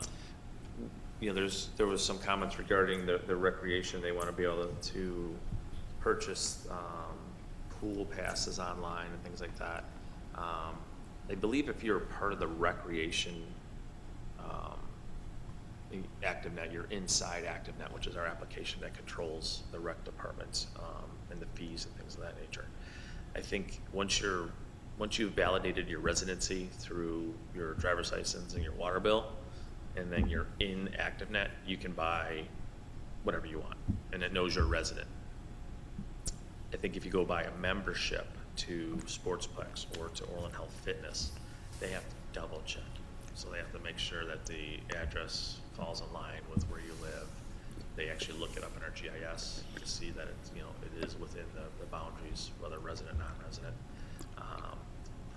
was some comments regarding the recreation. They want to be able to purchase pool passes online and things like that. I believe if you're part of the recreation ActiveNet, you're inside ActiveNet, which is our application that controls the rec department and the fees and things of that nature. I think once you've validated your residency through your driver's license and your water bill, and then you're in ActiveNet, you can buy whatever you want, and it knows you're a resident. I think if you go buy a membership to Sportsplex or to Orland Health Fitness, they have to double check. So they have to make sure that the address falls in line with where you live. They actually look it up in our GIS to see that it's, it is within the boundaries, whether resident, non-resident.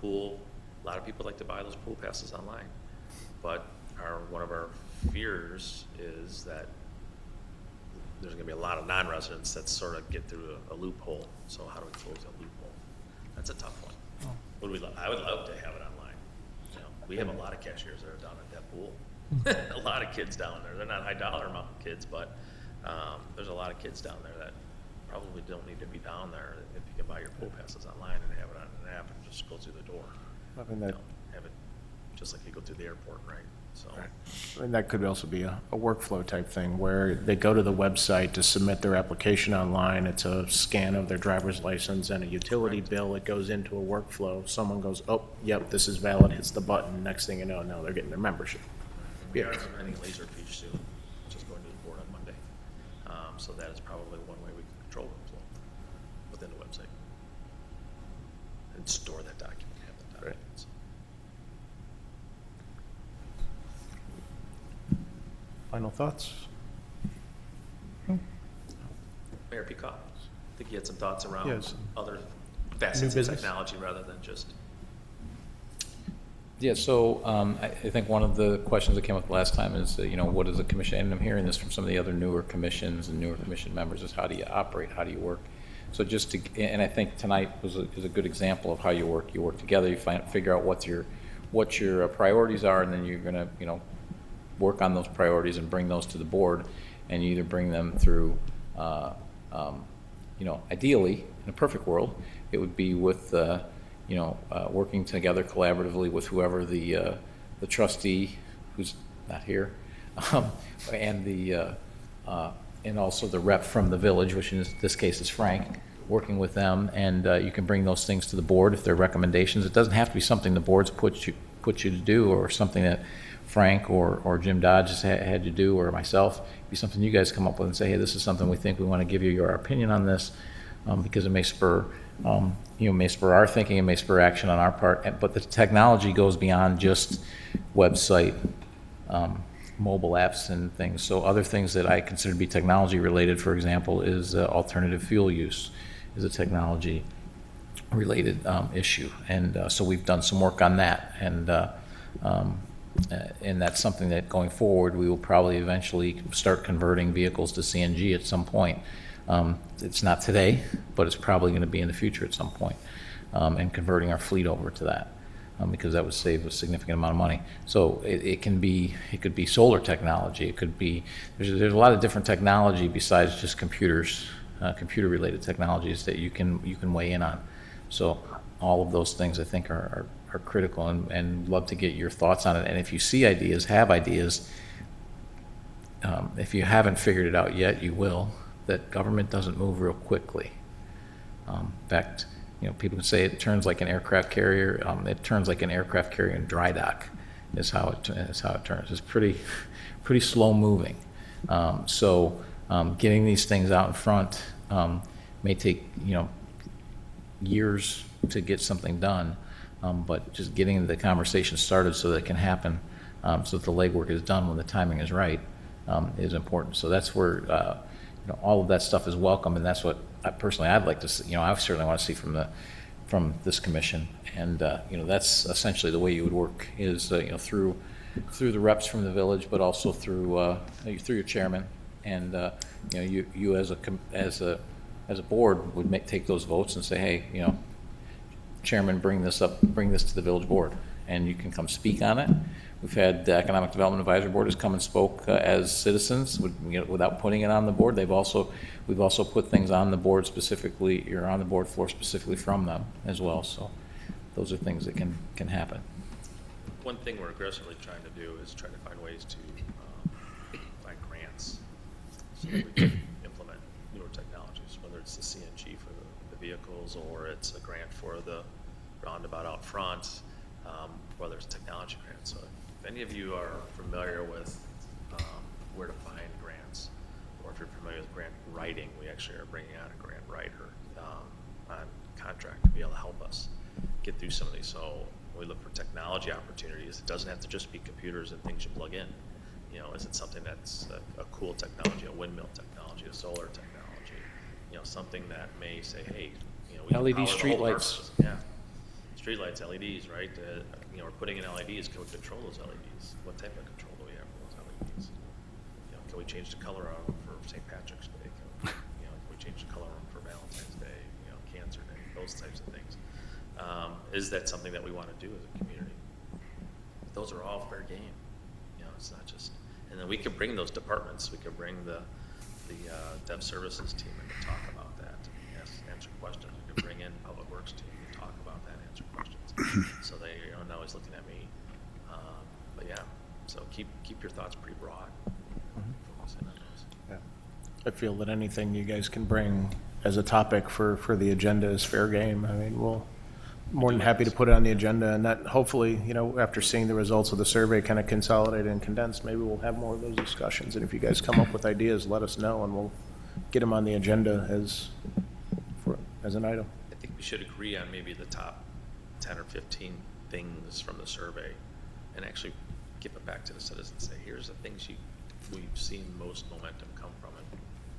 pool, a lot of people like to buy those pool passes online. But one of our fears is that there's gonna be a lot of non-residents that sort of get through a loophole. So how do we close that loophole? That's a tough one. I would love to have it online. You know, we have a lot of cashiers that are down at that pool. A lot of kids down there. They're not high dollar amount kids, but there's a lot of kids down there that probably don't need to be down there if you can buy your pool passes online and have it on an app and just go through the door. I mean, You that, know, have it just like you go through the airport, right? So, and that could also be a workflow type thing where they go to the website to submit their application online. It's a scan of their driver's license and a utility bill. It goes into a workflow. Someone goes, oh, yep, this is valid, hits the button. Next thing you know, now they're getting their membership. we are implementing Laserfish soon, which is going to the board on Monday. So that is probably one way we can control the flow within the website. And store that document, have that document. So. Final thoughts? Mayor Peacock, I think you had some thoughts around Yes. other facets of business. technology rather than just. Yeah, so I think one of the questions that came up last time is, what is a commission? And I'm hearing this from some of the other newer commissions and newer commission members, is how do you operate? How do you work? So just to, and I think tonight is a good example of how you work. You work together, you figure out what your priorities are, and then you're gonna, work on those priorities and bring those to the board, and you either bring them through, ideally, in a perfect world, it would be with, working together collaboratively with whoever the trustee, who's not here, and and also the rep from the village, which in this case is Frank, working with them, and you can bring those things to the board if they're recommendations. It doesn't have to be something the board's put you to do, or something that Frank or Jim Dodge has had to do, or myself. It'd be something you guys come up with and say, hey, this is something we think we want to give you your opinion on this, because it may spur, may spur our thinking, it may spur action on our part. But the technology goes beyond just website, mobile apps and things. So other things that I consider to be technology related, for example, is alternative fuel use is a technology related issue. And so we've done some work on that. And that's something that going forward, we will probably eventually start converting vehicles to CNG at some point. It's not today, but it's probably going to be in the future at some point, and converting our fleet over to that, because that would save a significant amount of money. So it could be solar technology. It could be, there's a lot of different technology besides just computers, computer-related technologies that you can weigh in on. So all of those things I think are critical, and love to get your thoughts on it. And if you see ideas, have ideas, if you haven't figured it out yet, you will, that government doesn't move real quickly. In fact, people can say it turns like an aircraft carrier. It turns like an aircraft carrier in dry dock is how it turns. It's pretty slow moving. So getting these things out in front may take, years to get something done. But just getting the conversation started so that it can happen, so that the legwork is done when the timing is right, is important. So that's where all of that stuff is welcome, and that's what I'd like to see. I certainly want to see from this commission, and that's essentially the way you would work is through the reps from the village, but also through your chairman, and you as a board would take those votes and say, hey, Chairman, bring this to the village board, and you can come speak on it. We've had the Economic Development Advisory Board has come and spoke as citizens without putting it on the board. We've also put things on the board specifically, or on the board floor specifically from them as well. So those are things that can happen. One thing we're aggressively trying to do is try to find ways to find grants so that we can implement newer technologies, whether it's the CNG for the vehicles, or it's a grant for the roundabout out front, whether it's technology grants. So if any of you are familiar with where to find grants, or if you're familiar with grant writing, we actually are bringing out a grant writer on contract to be able to help us get through some of these. So when we look for technology opportunities, it doesn't have to just be computers and things you plug in. Is it something that's a cool technology, a windmill technology, a solar technology, something that may say, hey, we can LED power the whole streetlights. purpose. Yeah. streetlights, LEDs, right? You know, we're putting in LEDs, can we control those LEDs? What type of control do we have for those LEDs? You know, can we change the color of them for St. Patrick's Day? Can we change the color of them for Valentine's Day, Cancer Day, those types of things? Is that something that we want to do as a community? Those are all fair game. It's not just, and then we could bring those departments, we could bring the dev services team in to talk about that, answer questions. We could bring in public works team to talk about that, answer questions. So they are not always looking at me. But yeah, so keep your thoughts pretty broad. Focus in on those. Yeah. I feel that anything you guys can bring as a topic for the agenda is fair game. I mean, we'll more than happy to put it on the agenda, and that hopefully, after seeing the results of the survey kind of consolidated and condensed, maybe we'll have more of those discussions. And if you guys come up with ideas, let us know, and we'll get them on the agenda as an item. I think we should agree on maybe the top 10 or 15 things from the survey and actually give it back to the citizens. Say, here's the things we've seen most momentum come from, and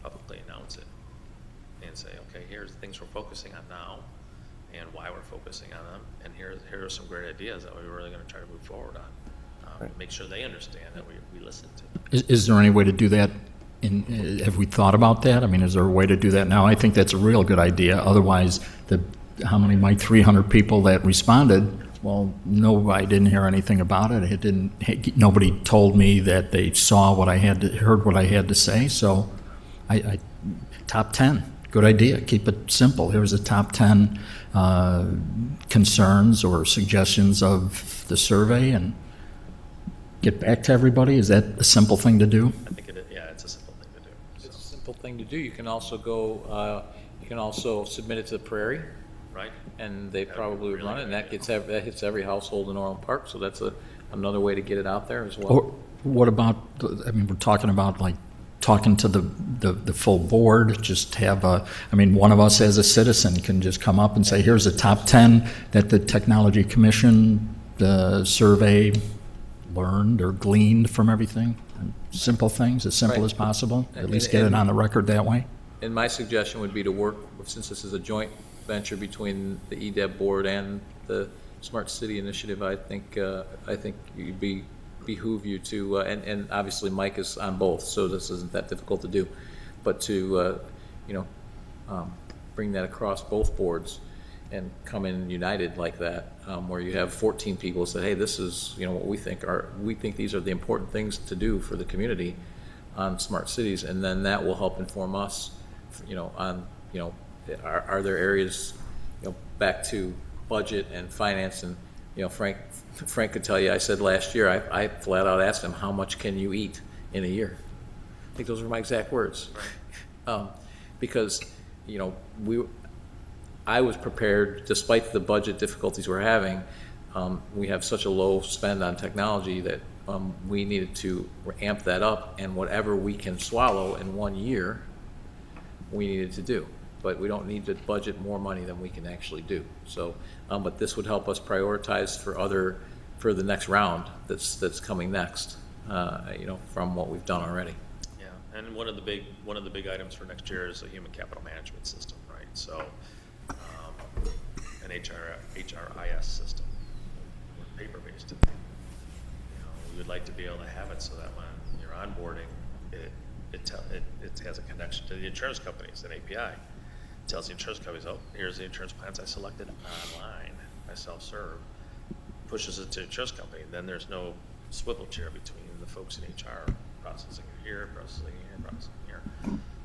publicly announce it. And say, okay, here's the things we're focusing on now and why we're focusing on them. And here are some great ideas that we're really going to try to move forward on. Right. Make sure they understand that we listen to them. Is there any way to do that? Have we thought about that? I mean, is there a way to do that now? I think that's a real good idea. Otherwise, how many, Mike, 300 people that responded, well, no, I didn't hear anything about it. Nobody told me that they saw what I heard what I had to say. So I top 10, good idea. Keep it simple. Here's the top 10 concerns or suggestions of the survey, and get back to everybody. Is that a simple thing to do? I think it's a simple thing to do. It's a simple thing to do. You can also go, you can also submit it to the Prairie, Right? and they That'd be probably really run it, and good. that hits every household in Orland Park, so that's another way to get it out there as well. Or what about, we're talking about like talking to the full board, just have one of us as a citizen can just come up and say, here's the top 10 that the Technology Commission, the survey learned or gleaned from everything. Simple things, as simple Right. as possible. At And- least get it and- on the record that way. And my suggestion would be to work, since this is a joint venture between the EDEB board and the Smart City Initiative, I think you'd behoove you to, and obviously Mike is on both, so this isn't that difficult to do, but to, bring that across both boards and come in united like that, where you have 14 people say, hey, this is, what we think these are the important things to do for the community on smart cities, and then that will help inform us, on, are there areas, back to budget and finance, and, Frank could tell you, I said last year, I flat out asked him, how much can you eat in a year? I think those were my exact words. Because, I was prepared, despite the budget difficulties we're having, we have such a low spend on technology that we needed to amp that up, and whatever we can swallow in 1 year, we needed to do. But we don't need to budget more money than we can actually do. So, but this would help us prioritize for the next round that's coming next, from what we've done already. Yeah, and one of the big items for next year is a human capital management system, right? So, an HRIS system, we're paper-based today. We would like to be able to have it so that when you're onboarding, it has a connection to the insurance companies, an API. It tells the insurance companies, oh, here's the insurance plans I selected online, I self-serve, pushes it to the insurance company. Then there's no swivel chair between the folks in HR processing it here, processing here, processing here.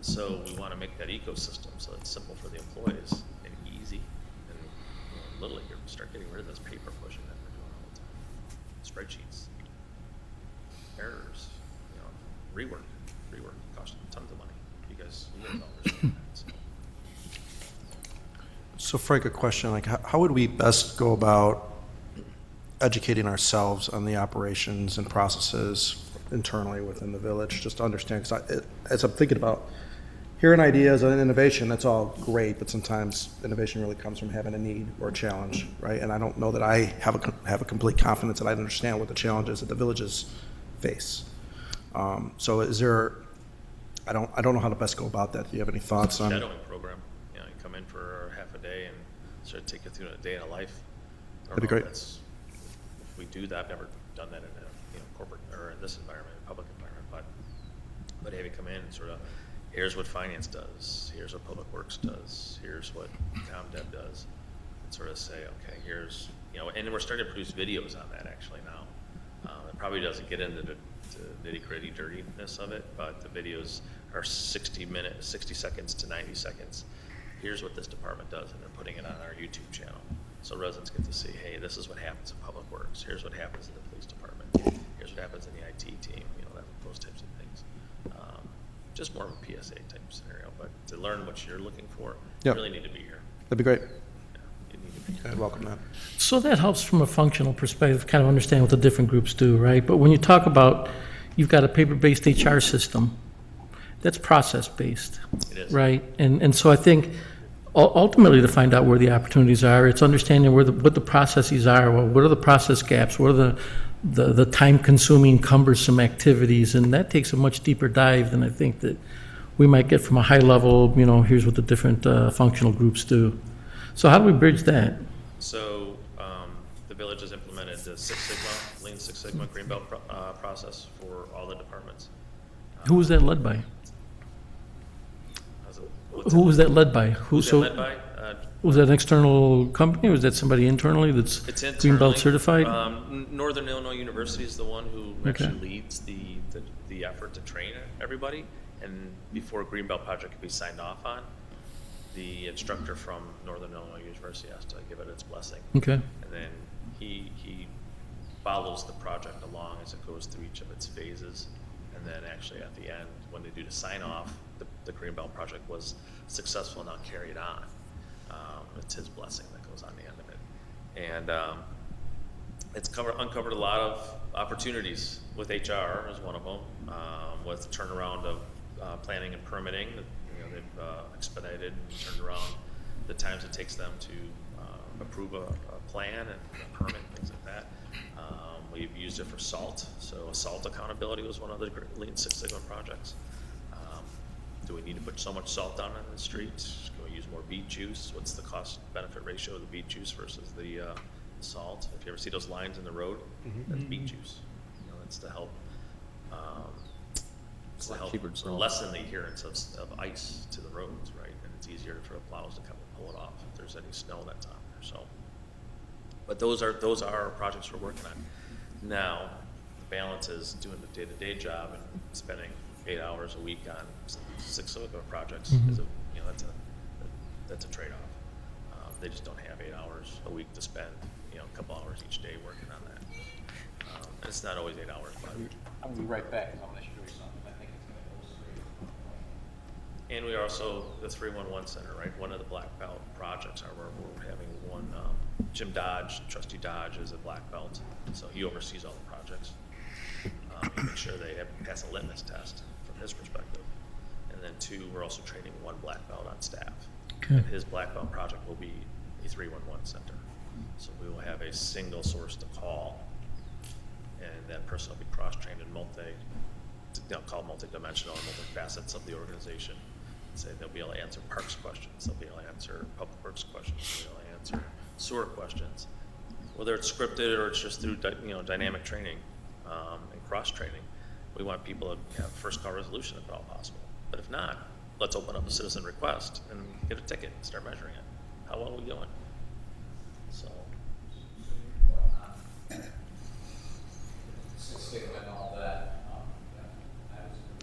So we want to make that ecosystem so it's simple for the employees and easy. And literally, you start getting rid of this paper pushing that we're doing all the time. Spreadsheets, errors, rework costs tons of money. You guys all understand that. So Frank, a question, like how would we best go about educating ourselves on the operations and processes internally within the village, just to understand, because as I'm thinking about hearing ideas and innovation, that's all great, but sometimes innovation really comes from having a need or a challenge, right? And I don't know that I have a complete confidence that I understand what the challenges that the villages face. So is there, I don't know how to best go about that. Do you have any thoughts on? Shadowing program. You come in for half a day and sort of take you through a day in a life. That'd be great. If we do that, I've never done that in a, corporate, or in this environment, public environment, but have you come in and sort of, here's what finance does, here's what public works does, here's what ComDev does, and sort of say, okay, here's, and we're starting to produce videos on that actually now. It probably doesn't get into the nitty-gritty dirtiness of it, but the videos are 60 seconds to 90 seconds. Here's what this department does, and they're putting it on our YouTube channel. So residents get to see, hey, this is what happens in public works. Here's what happens in the police department. Here's what happens in the IT team, those types of things. Just more of a PSA type scenario, but to learn what you're looking for, you Yep. really need to be here. That'd be great. Yeah, you need to be here. I'd welcome that. So that helps from a functional perspective, kind of understand what the different groups do, right? But when you talk about, you've got a paper-based HR system, that's process-based, It is. right? And so I think ultimately to find out where the opportunities are, it's understanding what the processes are, what are the process gaps, what are the time-consuming, cumbersome activities, and that takes a much deeper dive than I think that we might get from a high level, here's what the different functional groups do. So how do we bridge that? So the village has implemented the Lean Six Sigma Greenbelt process for all the departments. Who was that led by? What's Who was that led by? Who's that led by? Was that an external company, or was that somebody internally that's It's internally. Greenbelt certified? Northern Illinois University is the one who Okay. actually leads the effort to train everybody. And before a Greenbelt project can be signed off on, the instructor from Northern Illinois University has to give it its blessing. Okay, And then he follows the project along as it goes through each of its phases. And then actually at the end, when they do the sign off, the Greenbelt project was successful and now carried on. It's his blessing that goes on the end of it. And it's uncovered a lot of opportunities with HR as one of them, with the turnaround of planning and permitting. They've expedited and turned around the times it takes them to approve a plan and a permit, things like that. We've used it for salt, so salt accountability was one of the Lean Six Sigma projects. Do we need to put so much salt down on the streets? Can we use more beet juice? What's the cost-benefit ratio of the beet juice versus the salt? If you ever see those lines in the road, that's beet juice. That's to help cheaper than salt. lessen the adherence of ice to the roads, right? And it's easier for the plows to come and pull it off if there's any snow that's on there. So, but those are projects we're working on. Now, the balance is doing the day-to-day job and spending 8 hours a week on Six Sigma projects. Is that's a trade-off. They just don't have 8 hours a week to spend, a couple hours each day working on that. And it's not always 8 hours, but. I'm gonna be right back, 'cause I'm gonna show you something, I think it's gonna illustrate. And we are also the 311 Center, right? One of the black belt projects are where we're having one, Jim Dodge, Trustee Dodge is a black belt, so he oversees all the projects. He makes sure they pass a litmus test from his perspective. And then 2, we're also training one black belt on staff. Okay. And his black belt project will be a 311 center. So we will have a single source to call, and that person will be cross-trained in called multidimensional and multifacets of the organization. Say they'll be able to answer parks questions, they'll be able to answer public works questions, they'll be able to answer sewer questions. Whether it's scripted or it's just through dynamic training and cross-training, we want people to have first call resolution if at all possible. But if not, let's open up a citizen request and get a ticket and start measuring it. How well are we doing? So. Six Sigma and all that, I was in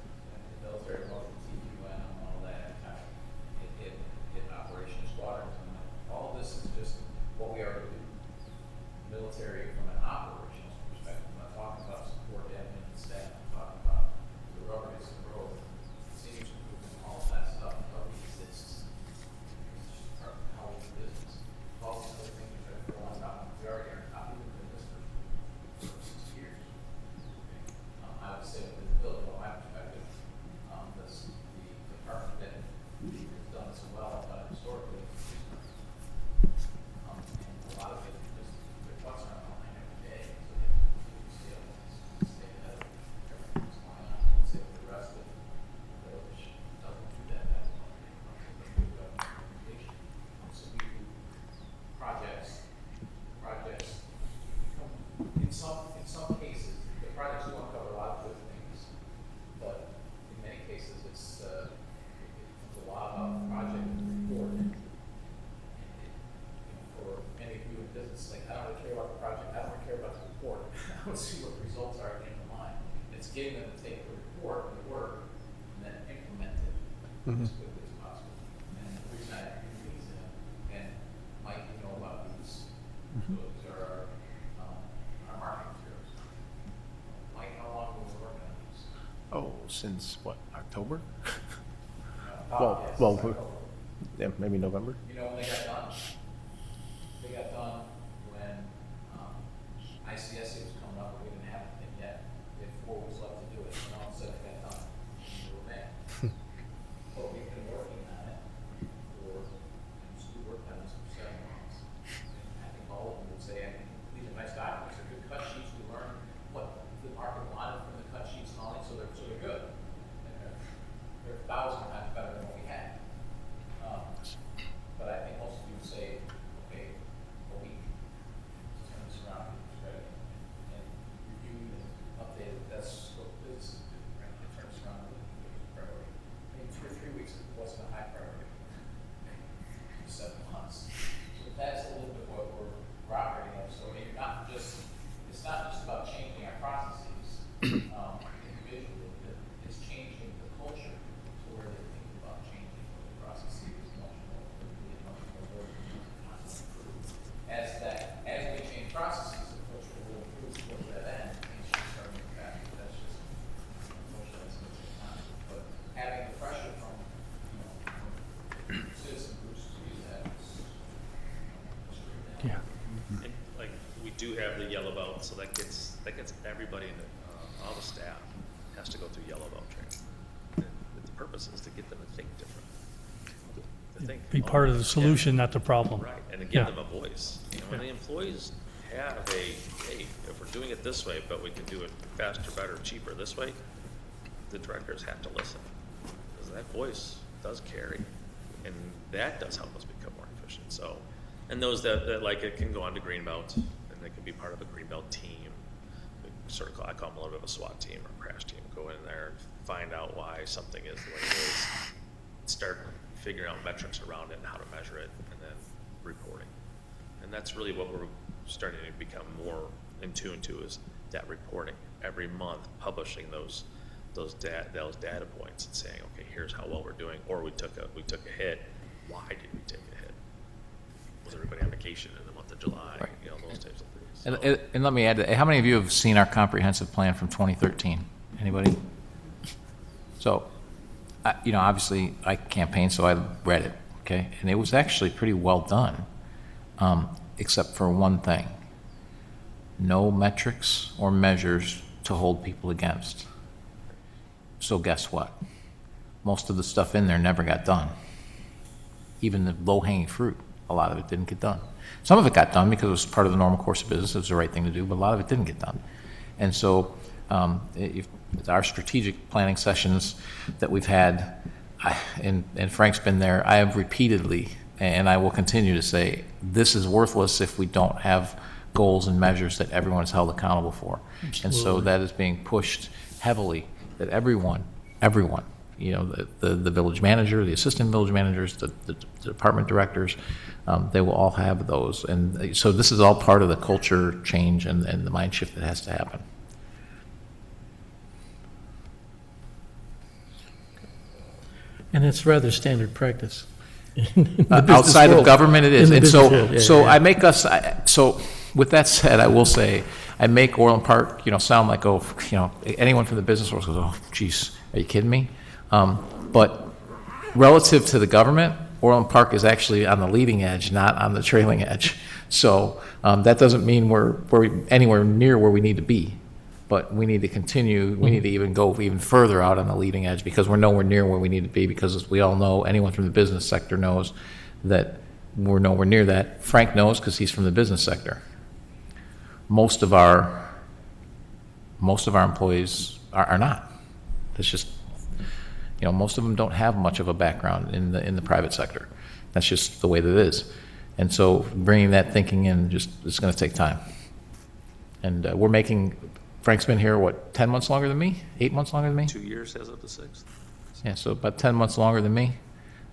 the military, well, TQN and all that, in Operation Squadrons, and all of this is just what we already do. Military from an operations perspective, I'm not talking about support admin and staff, I'm talking about the rubber hits the road, seniors, all of that stuff, it's part of how we do business. don't see what results are at the end of the line. It's getting them to take the report, the work, and then implement it as quickly as possible. And the reason I agree with these, and Mike, you know about these, so these are our marketing materials. Mike, how long have we been working on these? Oh, since what, October? Yes, Well, October. yeah, maybe November? You know when they got done? They got done when ICSA was coming up, but we didn't have anything yet. We had 4 weeks left to do it, and all of a sudden it got done. We were May. But we've been working on it for, and Stu worked on this for 7 months. And I think all of them would say, I think these are nice documents, they're good cut sheets, we learned what the market wanted from the cut sheets and all that, so they're good. And they're 1,000 times better than what we had. But I think most of you would say, okay, a week, turn this around, get this ready, and review and update it. That's what business do, right? It turns around and get it priority. Maybe 2 or 3 weeks, it wasn't a high priority. 7 months. So that's a little bit what we're operating at. So you're not just, it's not just about changing our processes individually, but it's changing the culture to where they think about changing the processes much more quickly and much more organized and constantly improve. As we change processes, the culture will improve towards that end. Things should start moving faster. That's just unfortunately that's going to take time. But having the pressure from citizen groups to do that is Yeah. And like, we do have the yellow belt, so that gets everybody in all the staff has to go through yellow belt training. And the purpose is to get them to think different. To think, Be part of the solution, not the problem. Right, and to Yeah. give them a voice. You know, when the employees have hey, if we're doing it this way, but we can do it faster, better, cheaper this way, the directors have to listen. Because that voice does carry, and that does help us become more efficient. So, and those that like it can go on to Greenbelt, and they can be part of a Greenbelt team. We sort of I call them a little bit of a SWAT team or crash team. Go in there and find out why something is the way it is. Start figuring out metrics around it and how to measure it, and then reporting. And that's really what we're starting to become more in tune to is that reporting every month, publishing those data points and saying, okay, here's how well we're doing, or we took a hit. Why did we take a hit? Was everybody on vacation in the month of July? Right. You know, those types of things. And let me add, how many of you have seen our comprehensive plan from 2013? Anybody? So, obviously I campaigned, so I read it, okay? And it was actually pretty well done, except for one thing. No metrics or measures to hold people against. So guess what? Most of the stuff in there never got done. Even the low-hanging fruit, a lot of it didn't get done. Some of it got done because it was part of the normal course of business, it was the right thing to do, but a lot of it didn't get done. And so our strategic planning sessions that we've had, and Frank's been there, I have repeatedly, and I will continue to say, this is worthless if we don't have goals and measures that everyone is held accountable for. And so that is being pushed heavily, that everyone, the village manager, the assistant village managers, the department directors, they will all have those. And so this is all part of the culture change and the mind shift that has to happen. And it's rather standard practice. Outside of government, it is. In the And business world, yeah, so yeah. I make us, so with that said, I will say, I make Orland Park, sound like, anyone from the business world goes, oh, geez, are you kidding me? But relative to the government, Orland Park is actually on the leading edge, not on the trailing edge. So that doesn't mean we're anywhere near where we need to be. But we need to continue, we need to even go even further out on the leading edge because we're nowhere near where we need to be because as we all know, anyone from the business sector knows that we're nowhere near that. Frank knows because he's from the business sector. Most of our employees are not. It's just, most of them don't have much of a background in the private sector. That's just the way that it is. And so bringing that thinking in, it's going to take time. And Frank's been here, 10 months longer than me? 8 months longer than me? 2 years as of the 6th. Yeah, so about 10 months longer than me.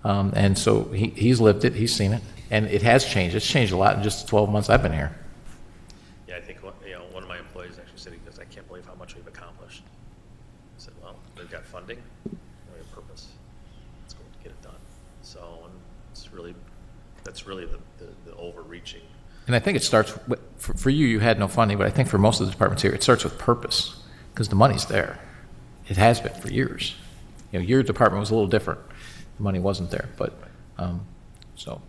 And so he's lived it, he's seen it. And it has changed. It's changed a lot in just the 12 months I've been here. Yeah, I think one of my employees actually City because I can't believe how much we've accomplished. I said, well, they've got funding, and we have purpose. Let's go get it done. So, and that's really the overreaching. And I think it starts, for you, you had no funding, but I think for most of the departments here, it starts with purpose, because the money's there. It has been for years. Your department was a little different. The money wasn't there, but, so.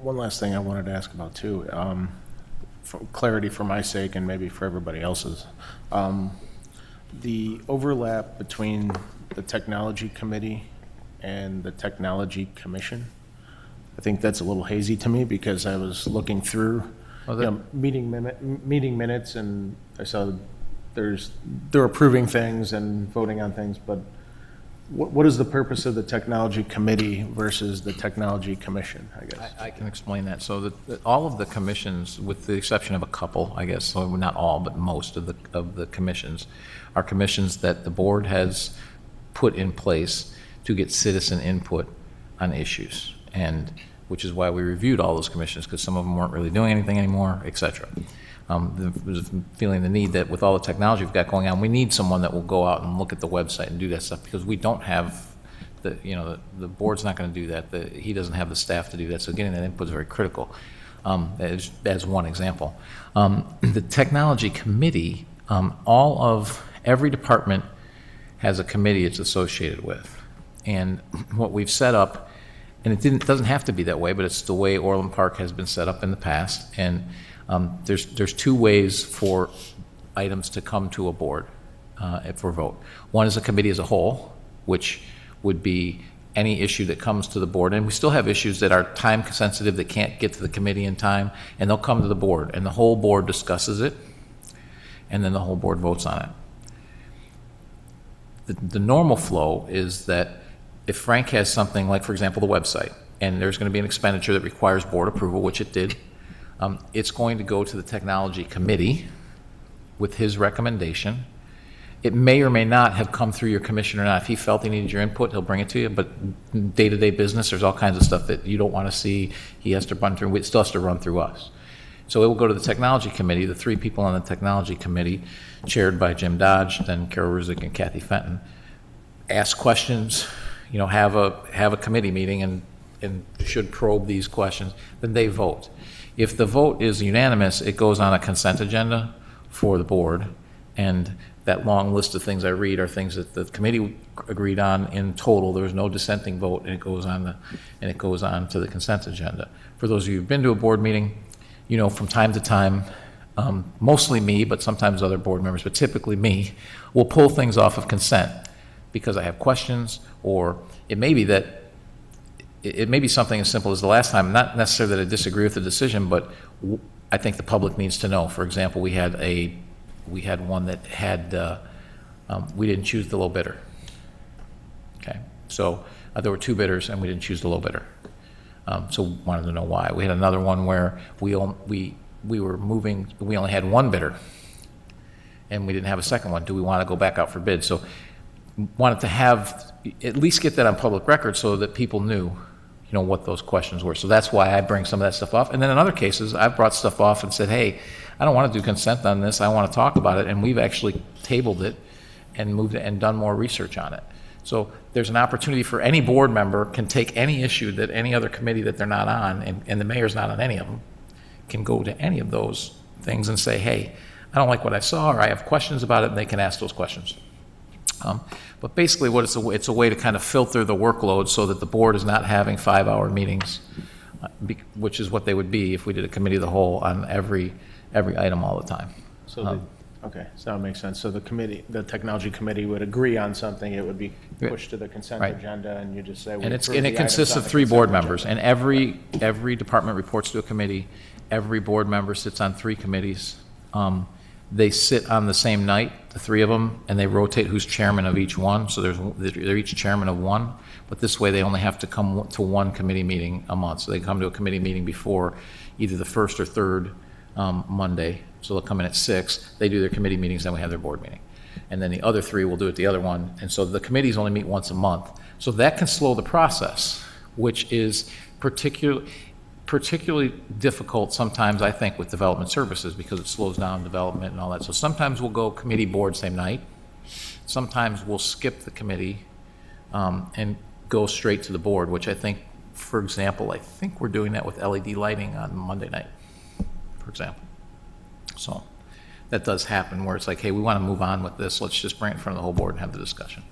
One last thing I wanted to ask about too, for clarity for my sake and maybe for everybody else's. The overlap between the Technology Committee and the Technology Commission, I think that's a little hazy to me because I was looking through meeting minutes and I saw they're approving things and voting on things, but what is the purpose of the Technology Committee versus the Technology Commission, I guess? I can explain that. So all of the commissions, with the exception of a couple, I guess, so not all, but most of the commissions, are commissions that the board has put in place to get citizen input on issues, and which is why we reviewed all those commissions, because some of them weren't really doing anything anymore, et cetera. Was feeling the need that with all the technology we've got going on, we need someone that will go out and look at the website and do that stuff, because we don't have the board's not going to do that. He doesn't have the staff to do that. So getting that input is very critical. As one example, the technology committee, every department has a committee it's associated with, and what we've set up, and it doesn't have to be that way, but it's the way Orland Park has been set up in the past, and there's two ways for items to come to a board for vote. One is a committee as a whole, which would be any issue that comes to the board. And we still have issues that are time sensitive that can't get to the committee in time, and they'll come to the board, and the whole board discusses it, and then the whole board votes on it. The normal flow is that if Frank has something like, for example, the website, and there's going to be an expenditure that requires board approval, which it did, it's going to go to the technology committee with his recommendation. It may or may not have come through your commission or not. If he felt he needed your input, he'll bring it to you, but day-to-day business, there's all kinds of stuff that you don't want to see. He has to run through, it still has to run through us. So it will go to the technology committee, the three people on the technology committee, chaired by Jim Dodge, then Carol Ruzick and Kathy Fenton, ask questions, have a committee meeting and should probe these questions, then they vote. If the vote is unanimous, it goes on a consent agenda for the board, and that long list of things I read are things that the committee agreed on in total. There was no dissenting vote, and it goes on to the consent agenda. For those of you who've been to a board meeting, from time to time, mostly me, but sometimes other board members, but typically me, will pull things off of consent because I have questions, or it may be that it may be something as simple as the last time, not necessarily that I disagree with the decision, but I think the public needs to know. For example, we had one that had, we didn't choose the low bidder. Okay, so there were two bidders and we didn't choose the low bidder. So wanted to know why. We had another one where we were moving, we only had one bidder and we didn't have a second one. Do we want to go back out for bid? So wanted to at least get that on public record so that people knew what those questions were. So that's why I bring some of that stuff off. And then in other cases, I've brought stuff off and said, hey, I don't want to do consent on this. I want to talk about it. And we've actually tabled it and moved it and done more research on it. So there's an opportunity for any board member can take any issue that any other committee that they're not on, and the mayor's not on any of them, can go to any of those things and say, hey, I don't like what I saw, or I have questions about it, and they can ask those questions. But basically what it's a way to kind of filter the workload so that the board is not having 5-hour meetings, which is what they would be if we did a committee of the whole on every item all the time. Okay, so that makes sense. So the technology committee would agree on something, it would be pushed to the consent Right. agenda, and you just say. And it consists of 3 board members, and every department reports to a committee. Every board member sits on 3 committees. They sit on the same night, the 3 of them, and they rotate who's chairman of each one. So they're each chairman of one, but this way they only have to come to one committee meeting a month. So they come to a committee meeting before either the first or third Monday. So they'll come in at 6, they do their committee meetings, then we have their board meeting. And then the other 3 will do it the other one. And so the committees only meet once a month. So that can slow the process which is particularly difficult sometimes, I think, with development services because it slows down development and all that. So sometimes we'll go committee board same night. Sometimes we'll skip the committee and go straight to the board, which I think, for example, I think we're doing that with LED lighting on Monday night, for example. So that does happen where it's like, hey, we want to move on with this. Let's just bring it in front of the whole board and have the discussion.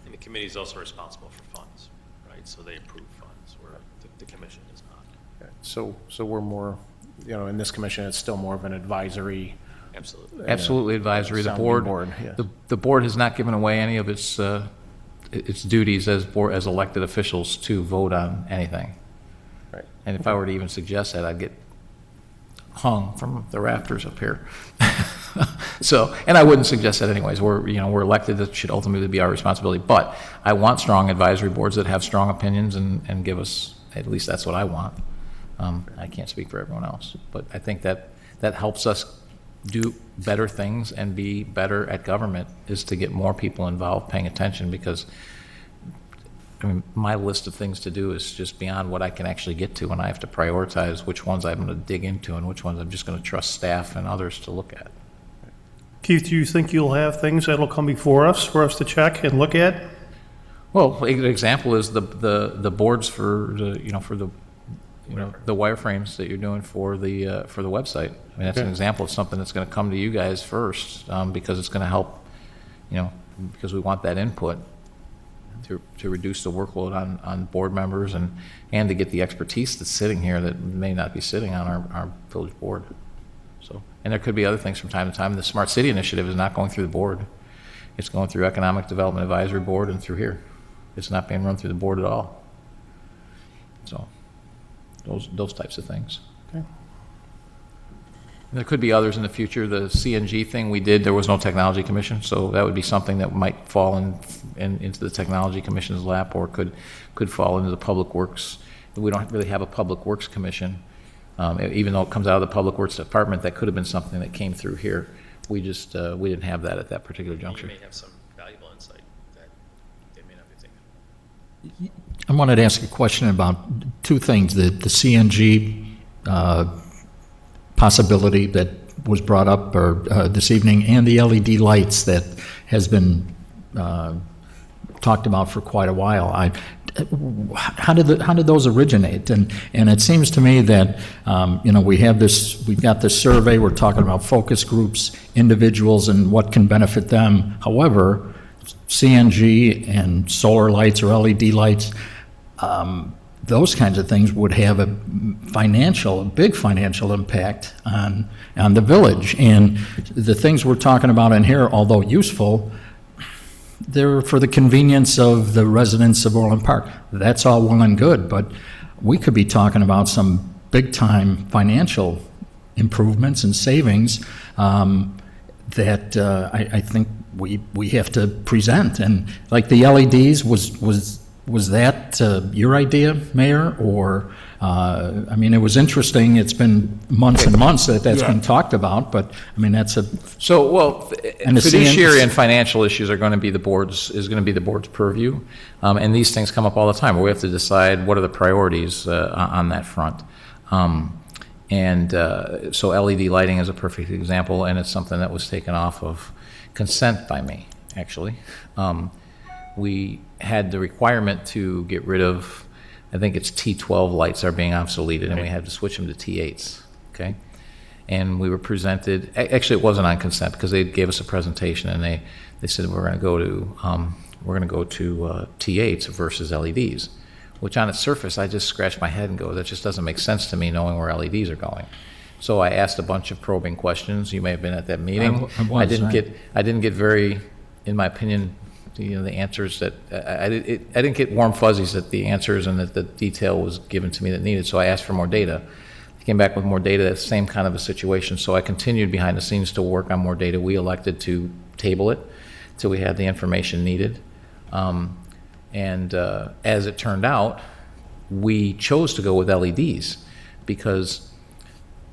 And the committee is also responsible for funds, right? So they approve funds, where the commission is not. So we're more, in this commission, it's still more of an advisory. Absolutely. Absolutely advisory. The Sounding board, board, yeah. the board has not given away any of its duties as elected officials to vote on anything. Right. And if I were to even suggest that, I'd get hung from the rafters up here. So, and I wouldn't suggest that anyways. We're elected. It should ultimately be our responsibility. But I want strong advisory boards that have strong opinions and give us, at least that's what I want. I can't speak for everyone else, but I think that helps us do better things and be better at government, is to get more people involved, paying attention, because my list of things to do is just beyond what I can actually get to, and I have to prioritize which ones I'm going to dig into and which ones I'm just going to trust staff and others to look at. Keith, do you think you'll have things that'll come before us for us to check and look at? Well, an example is the boards for the wireframes that you're doing for the website. I mean, that's an example of something that's going to come to you guys first, because it's going to help, because we want that input to reduce the workload on board members and to get the expertise that's sitting here that may not be sitting on our village board. So, and there could be other things from time to time. The Smart City Initiative is not going through the board. It's going through Economic Development Advisory Board and through here. It's not being run through the board at all. So, those types of things. Okay. There could be others in the future. The CNG thing we did, there was no technology commission, so that would be something that might fall into the technology commission's lap, or could fall into the public works. We don't really have a public works commission, even though it comes out of the public works department. That could have been something that came through here. We just we didn't have that at that particular juncture. You may have some valuable insight that they may not be thinking. I wanted to ask a question about two things, the CNG possibility that was brought up this evening, and the LED lights that has been talked about for quite a while. How did those originate? And it seems to me that we've got this survey. We're talking about focus groups, individuals, and what can benefit them. However, CNG and solar lights or LED lights, those kinds of things would have a big financial impact on the village. And the things we're talking about in here, although useful, they're for the convenience of the residents of Orland Park. That's all well and good, but we could be talking about some big-time financial improvements and savings that I think we have to present. And like the LEDs, was that your idea, Mayor? Or, it was interesting. It's been months and months that's been talked about, but, that's a... So, well, And the fiduciary CNs and financial issues are going to be the board's purview. And these things come up all the time, where we have to decide what are the priorities on that front. So LED lighting is a perfect example, and it's something that was taken off of consent by me, actually. We had the requirement to get rid of, I think it's T12 lights are being obsoleted, and we had to switch them to T8s, okay? And we were presented, actually it wasn't on consent, because they gave us a presentation, and they said we're gonna go to T8s versus LEDs, which on its surface, I just scratched my head and go, that just doesn't make sense to me, knowing where LEDs are going. So I asked a bunch of probing questions. You may have been at that meeting. I didn't get very, in my opinion, the answers that, I didn't get warm fuzzies that the answers and that the detail was given to me that needed, so I asked for more data. I came back with more data, that same kind of a situation, so I continued behind the scenes to work on more data. We elected to table it till we had the information needed. As it turned out, we chose to go with LEDs because,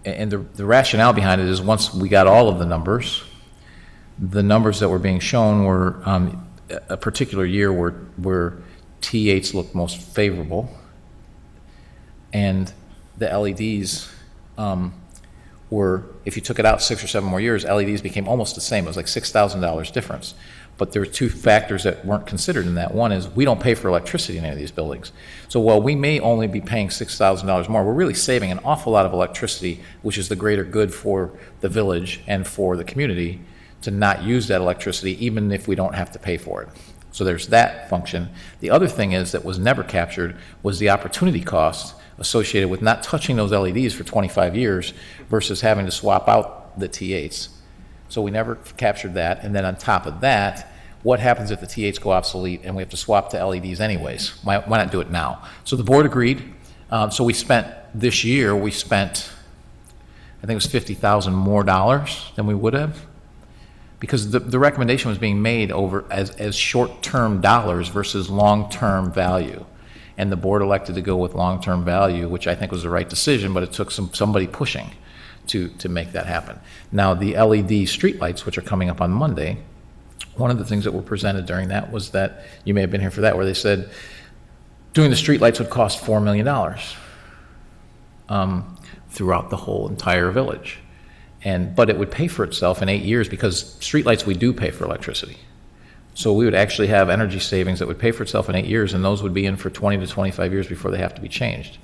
and the rationale behind it is, once we got all of the numbers that were being shown were, a particular year were T8s looked most favorable, and the LEDs were, if you took it out 6 or 7 more years, LEDs became almost the same. It was like $6,000 difference. But there were two factors that weren't considered in that. One is we don't pay for electricity in any of these buildings. So while we may only be paying $6,000 more, we're really saving an awful lot of electricity, which is the greater good for the village and for the community to not use that electricity, even if we don't have to pay for it. So there's that function. The other thing is that was never captured was the opportunity cost associated with not touching those LEDs for 25 years versus having to swap out the T8s. So we never captured that. And then on top of that, what happens if the T8s go obsolete and we have to swap to LEDs anyways? Why not do it now? So the board agreed. So this year, we spent, I think it was $50,000 more than we would have, because the recommendation was being made over as short-term dollars versus long-term value. And the board elected to go with long-term value, which I think was the right decision, but it took somebody pushing to make that happen. Now, the LED streetlights, which are coming up on Monday, one of the things that were presented during that was that, you may have been here for that, where they said doing the streetlights would cost $4 million throughout the whole entire village. But it would pay for itself in 8 years, because streetlights, we do pay for electricity. So we would actually have energy savings that would pay for itself in 8 years, and those would be in for 20 to 25 years before they have to be changed.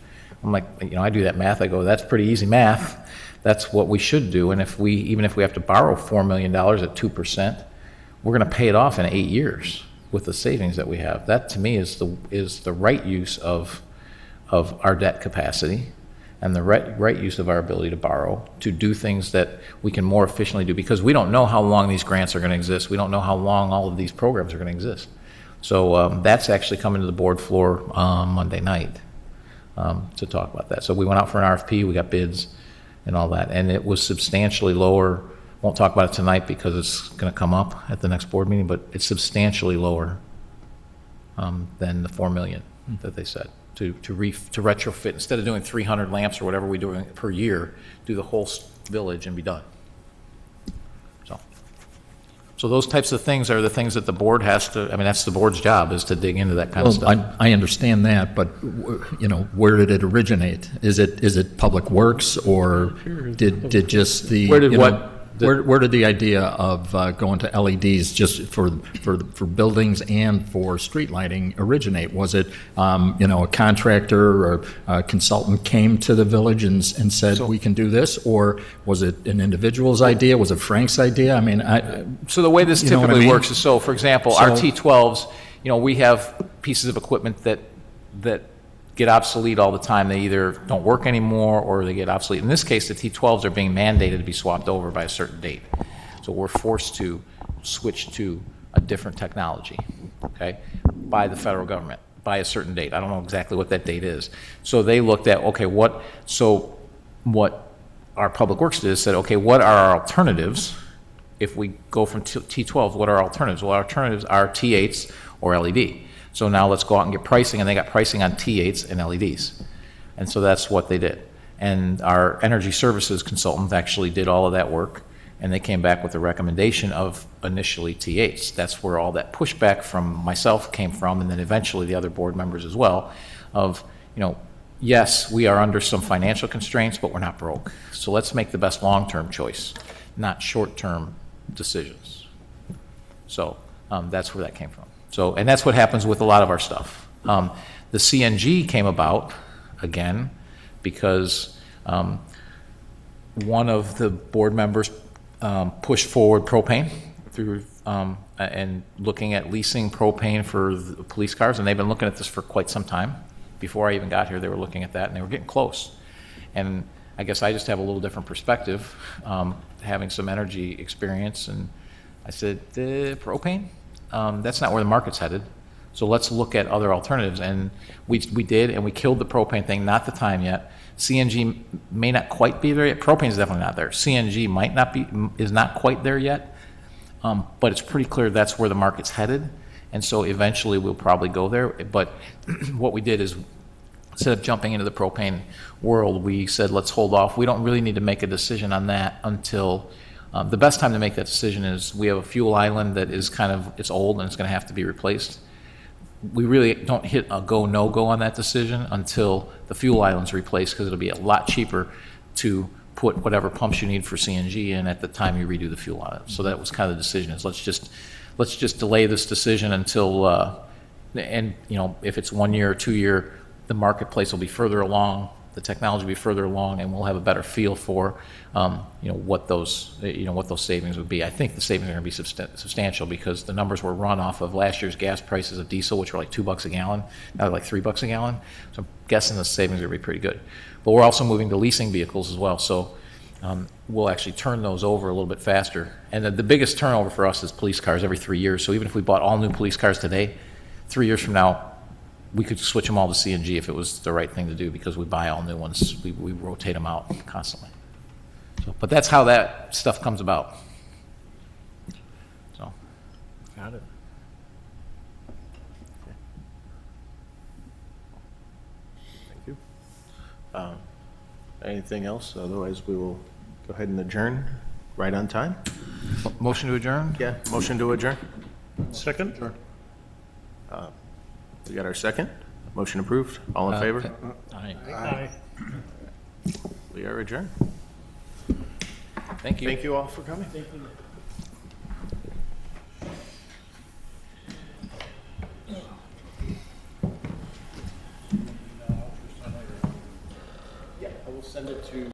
I'm like, I do that math, I go, that's pretty easy math. That's what we should do, and even if we have to borrow $4 million at 2%, we're gonna pay it off in 8 years with the savings that we have. That, to me, is the right use of our debt capacity, and the right use of our ability to borrow to do things that we can more efficiently do, because we don't know how long these grants are going to exist. We don't know how long all of these programs are going to exist. So that's actually coming to the board floor Monday night to talk about that. So we went out for an RFP, we got bids and all that, and it was substantially lower. Won't talk about it tonight because it's going to come up at the next board meeting, but it's substantially lower than the $4 million that they said. To retrofit, instead of doing 300 lamps or whatever we do per year, do the whole village and be done. So those types of things are the things that the board has to, that's the board's job, is to dig into that kind of stuff. I understand that, but, where did it originate? Is it Public Works, or did just the... Where did what? Where did the idea of going to LEDs just for buildings and for street lighting originate? Was it, a contractor or a consultant came to the village and said, we can do this? Or was it an individual's idea? Was it Frank's idea? So the way this typically works is, so for example, our T12s, we have pieces of equipment that get obsolete all the time. They either don't work anymore or they get obsolete. In this case, the T12s are being mandated to be swapped over by a certain date. So we're forced to switch to a different technology, okay, by the federal government by a certain date. I don't know exactly what that date is. So they looked at, okay, what our Public Works did is said, okay, what are our alternatives if we go from T12s? What are our alternatives? Well, our alternatives are T8s or LED. So now let's go out and get pricing, and they got pricing on T8s and LEDs. And so that's what they did. And our energy services consultant actually did all of that work, and they came back with a recommendation of initially T8s. That's where all that pushback from myself came from, and then eventually the other board members as well, of, yes, we are under some financial constraints, but we're not broke. So let's make the best long-term choice, not short-term decisions. So that's where that came from. So, and that's what happens with a lot of our stuff. The CNG came about, again, because one of the board members pushed forward propane through, and looking at leasing propane for the police cars, and they've been looking at this for quite some time. Before I even got here, they were looking at that, and they were getting close. And I guess I just have a little different perspective, having some energy experience, and I said, propane? That's not where the market's headed. So let's look at other alternatives. And we did, and we killed the propane thing, not the time yet. CNG may not quite be there yet. Propane is definitely not there. CNG is not quite there yet, but it's pretty clear that's where the market's headed. And so eventually we'll probably go there. But what we did is, instead of jumping into the propane world, we said, let's hold off. We don't really need to make a decision on that until the best time to make that decision is we have a fuel island that is it's old and it's going to have to be replaced. we really don't hit a go, no-go on that decision until the fuel island's replaced, because it'll be a lot cheaper to put whatever pumps you need for CNG in at the time you redo the fuel island. So that was kind of the decision, is let's just delay this decision until, and, you know, if it's 1 year or 2 year, the marketplace will be further along, the technology will be further along, and we'll have a better feel for, what those savings would be. I think the savings are going to be substantial, because the numbers were run off of last year's gas prices of diesel, which were like $2 a gallon, now they're like $3 a gallon. So I'm guessing the savings are going to be pretty good. But we're also moving to leasing vehicles as well, so we'll actually turn those over a little bit faster. And the biggest turnover for us is police cars every 3 years. So even if we bought all new police cars today, 3 years from now, we could switch them all to CNG if it was the right thing to do, because we buy all new ones. We rotate them out constantly. So, but that's how that stuff comes about. So, Got it. Thank you. Anything else? Otherwise, we will go ahead and adjourn right on time. motion to adjourn? Yeah, motion to adjourn. Second? We got our second. Motion approved. All in favor? Aye. Aye. We are adjourned. Thank you. Thank you all for coming.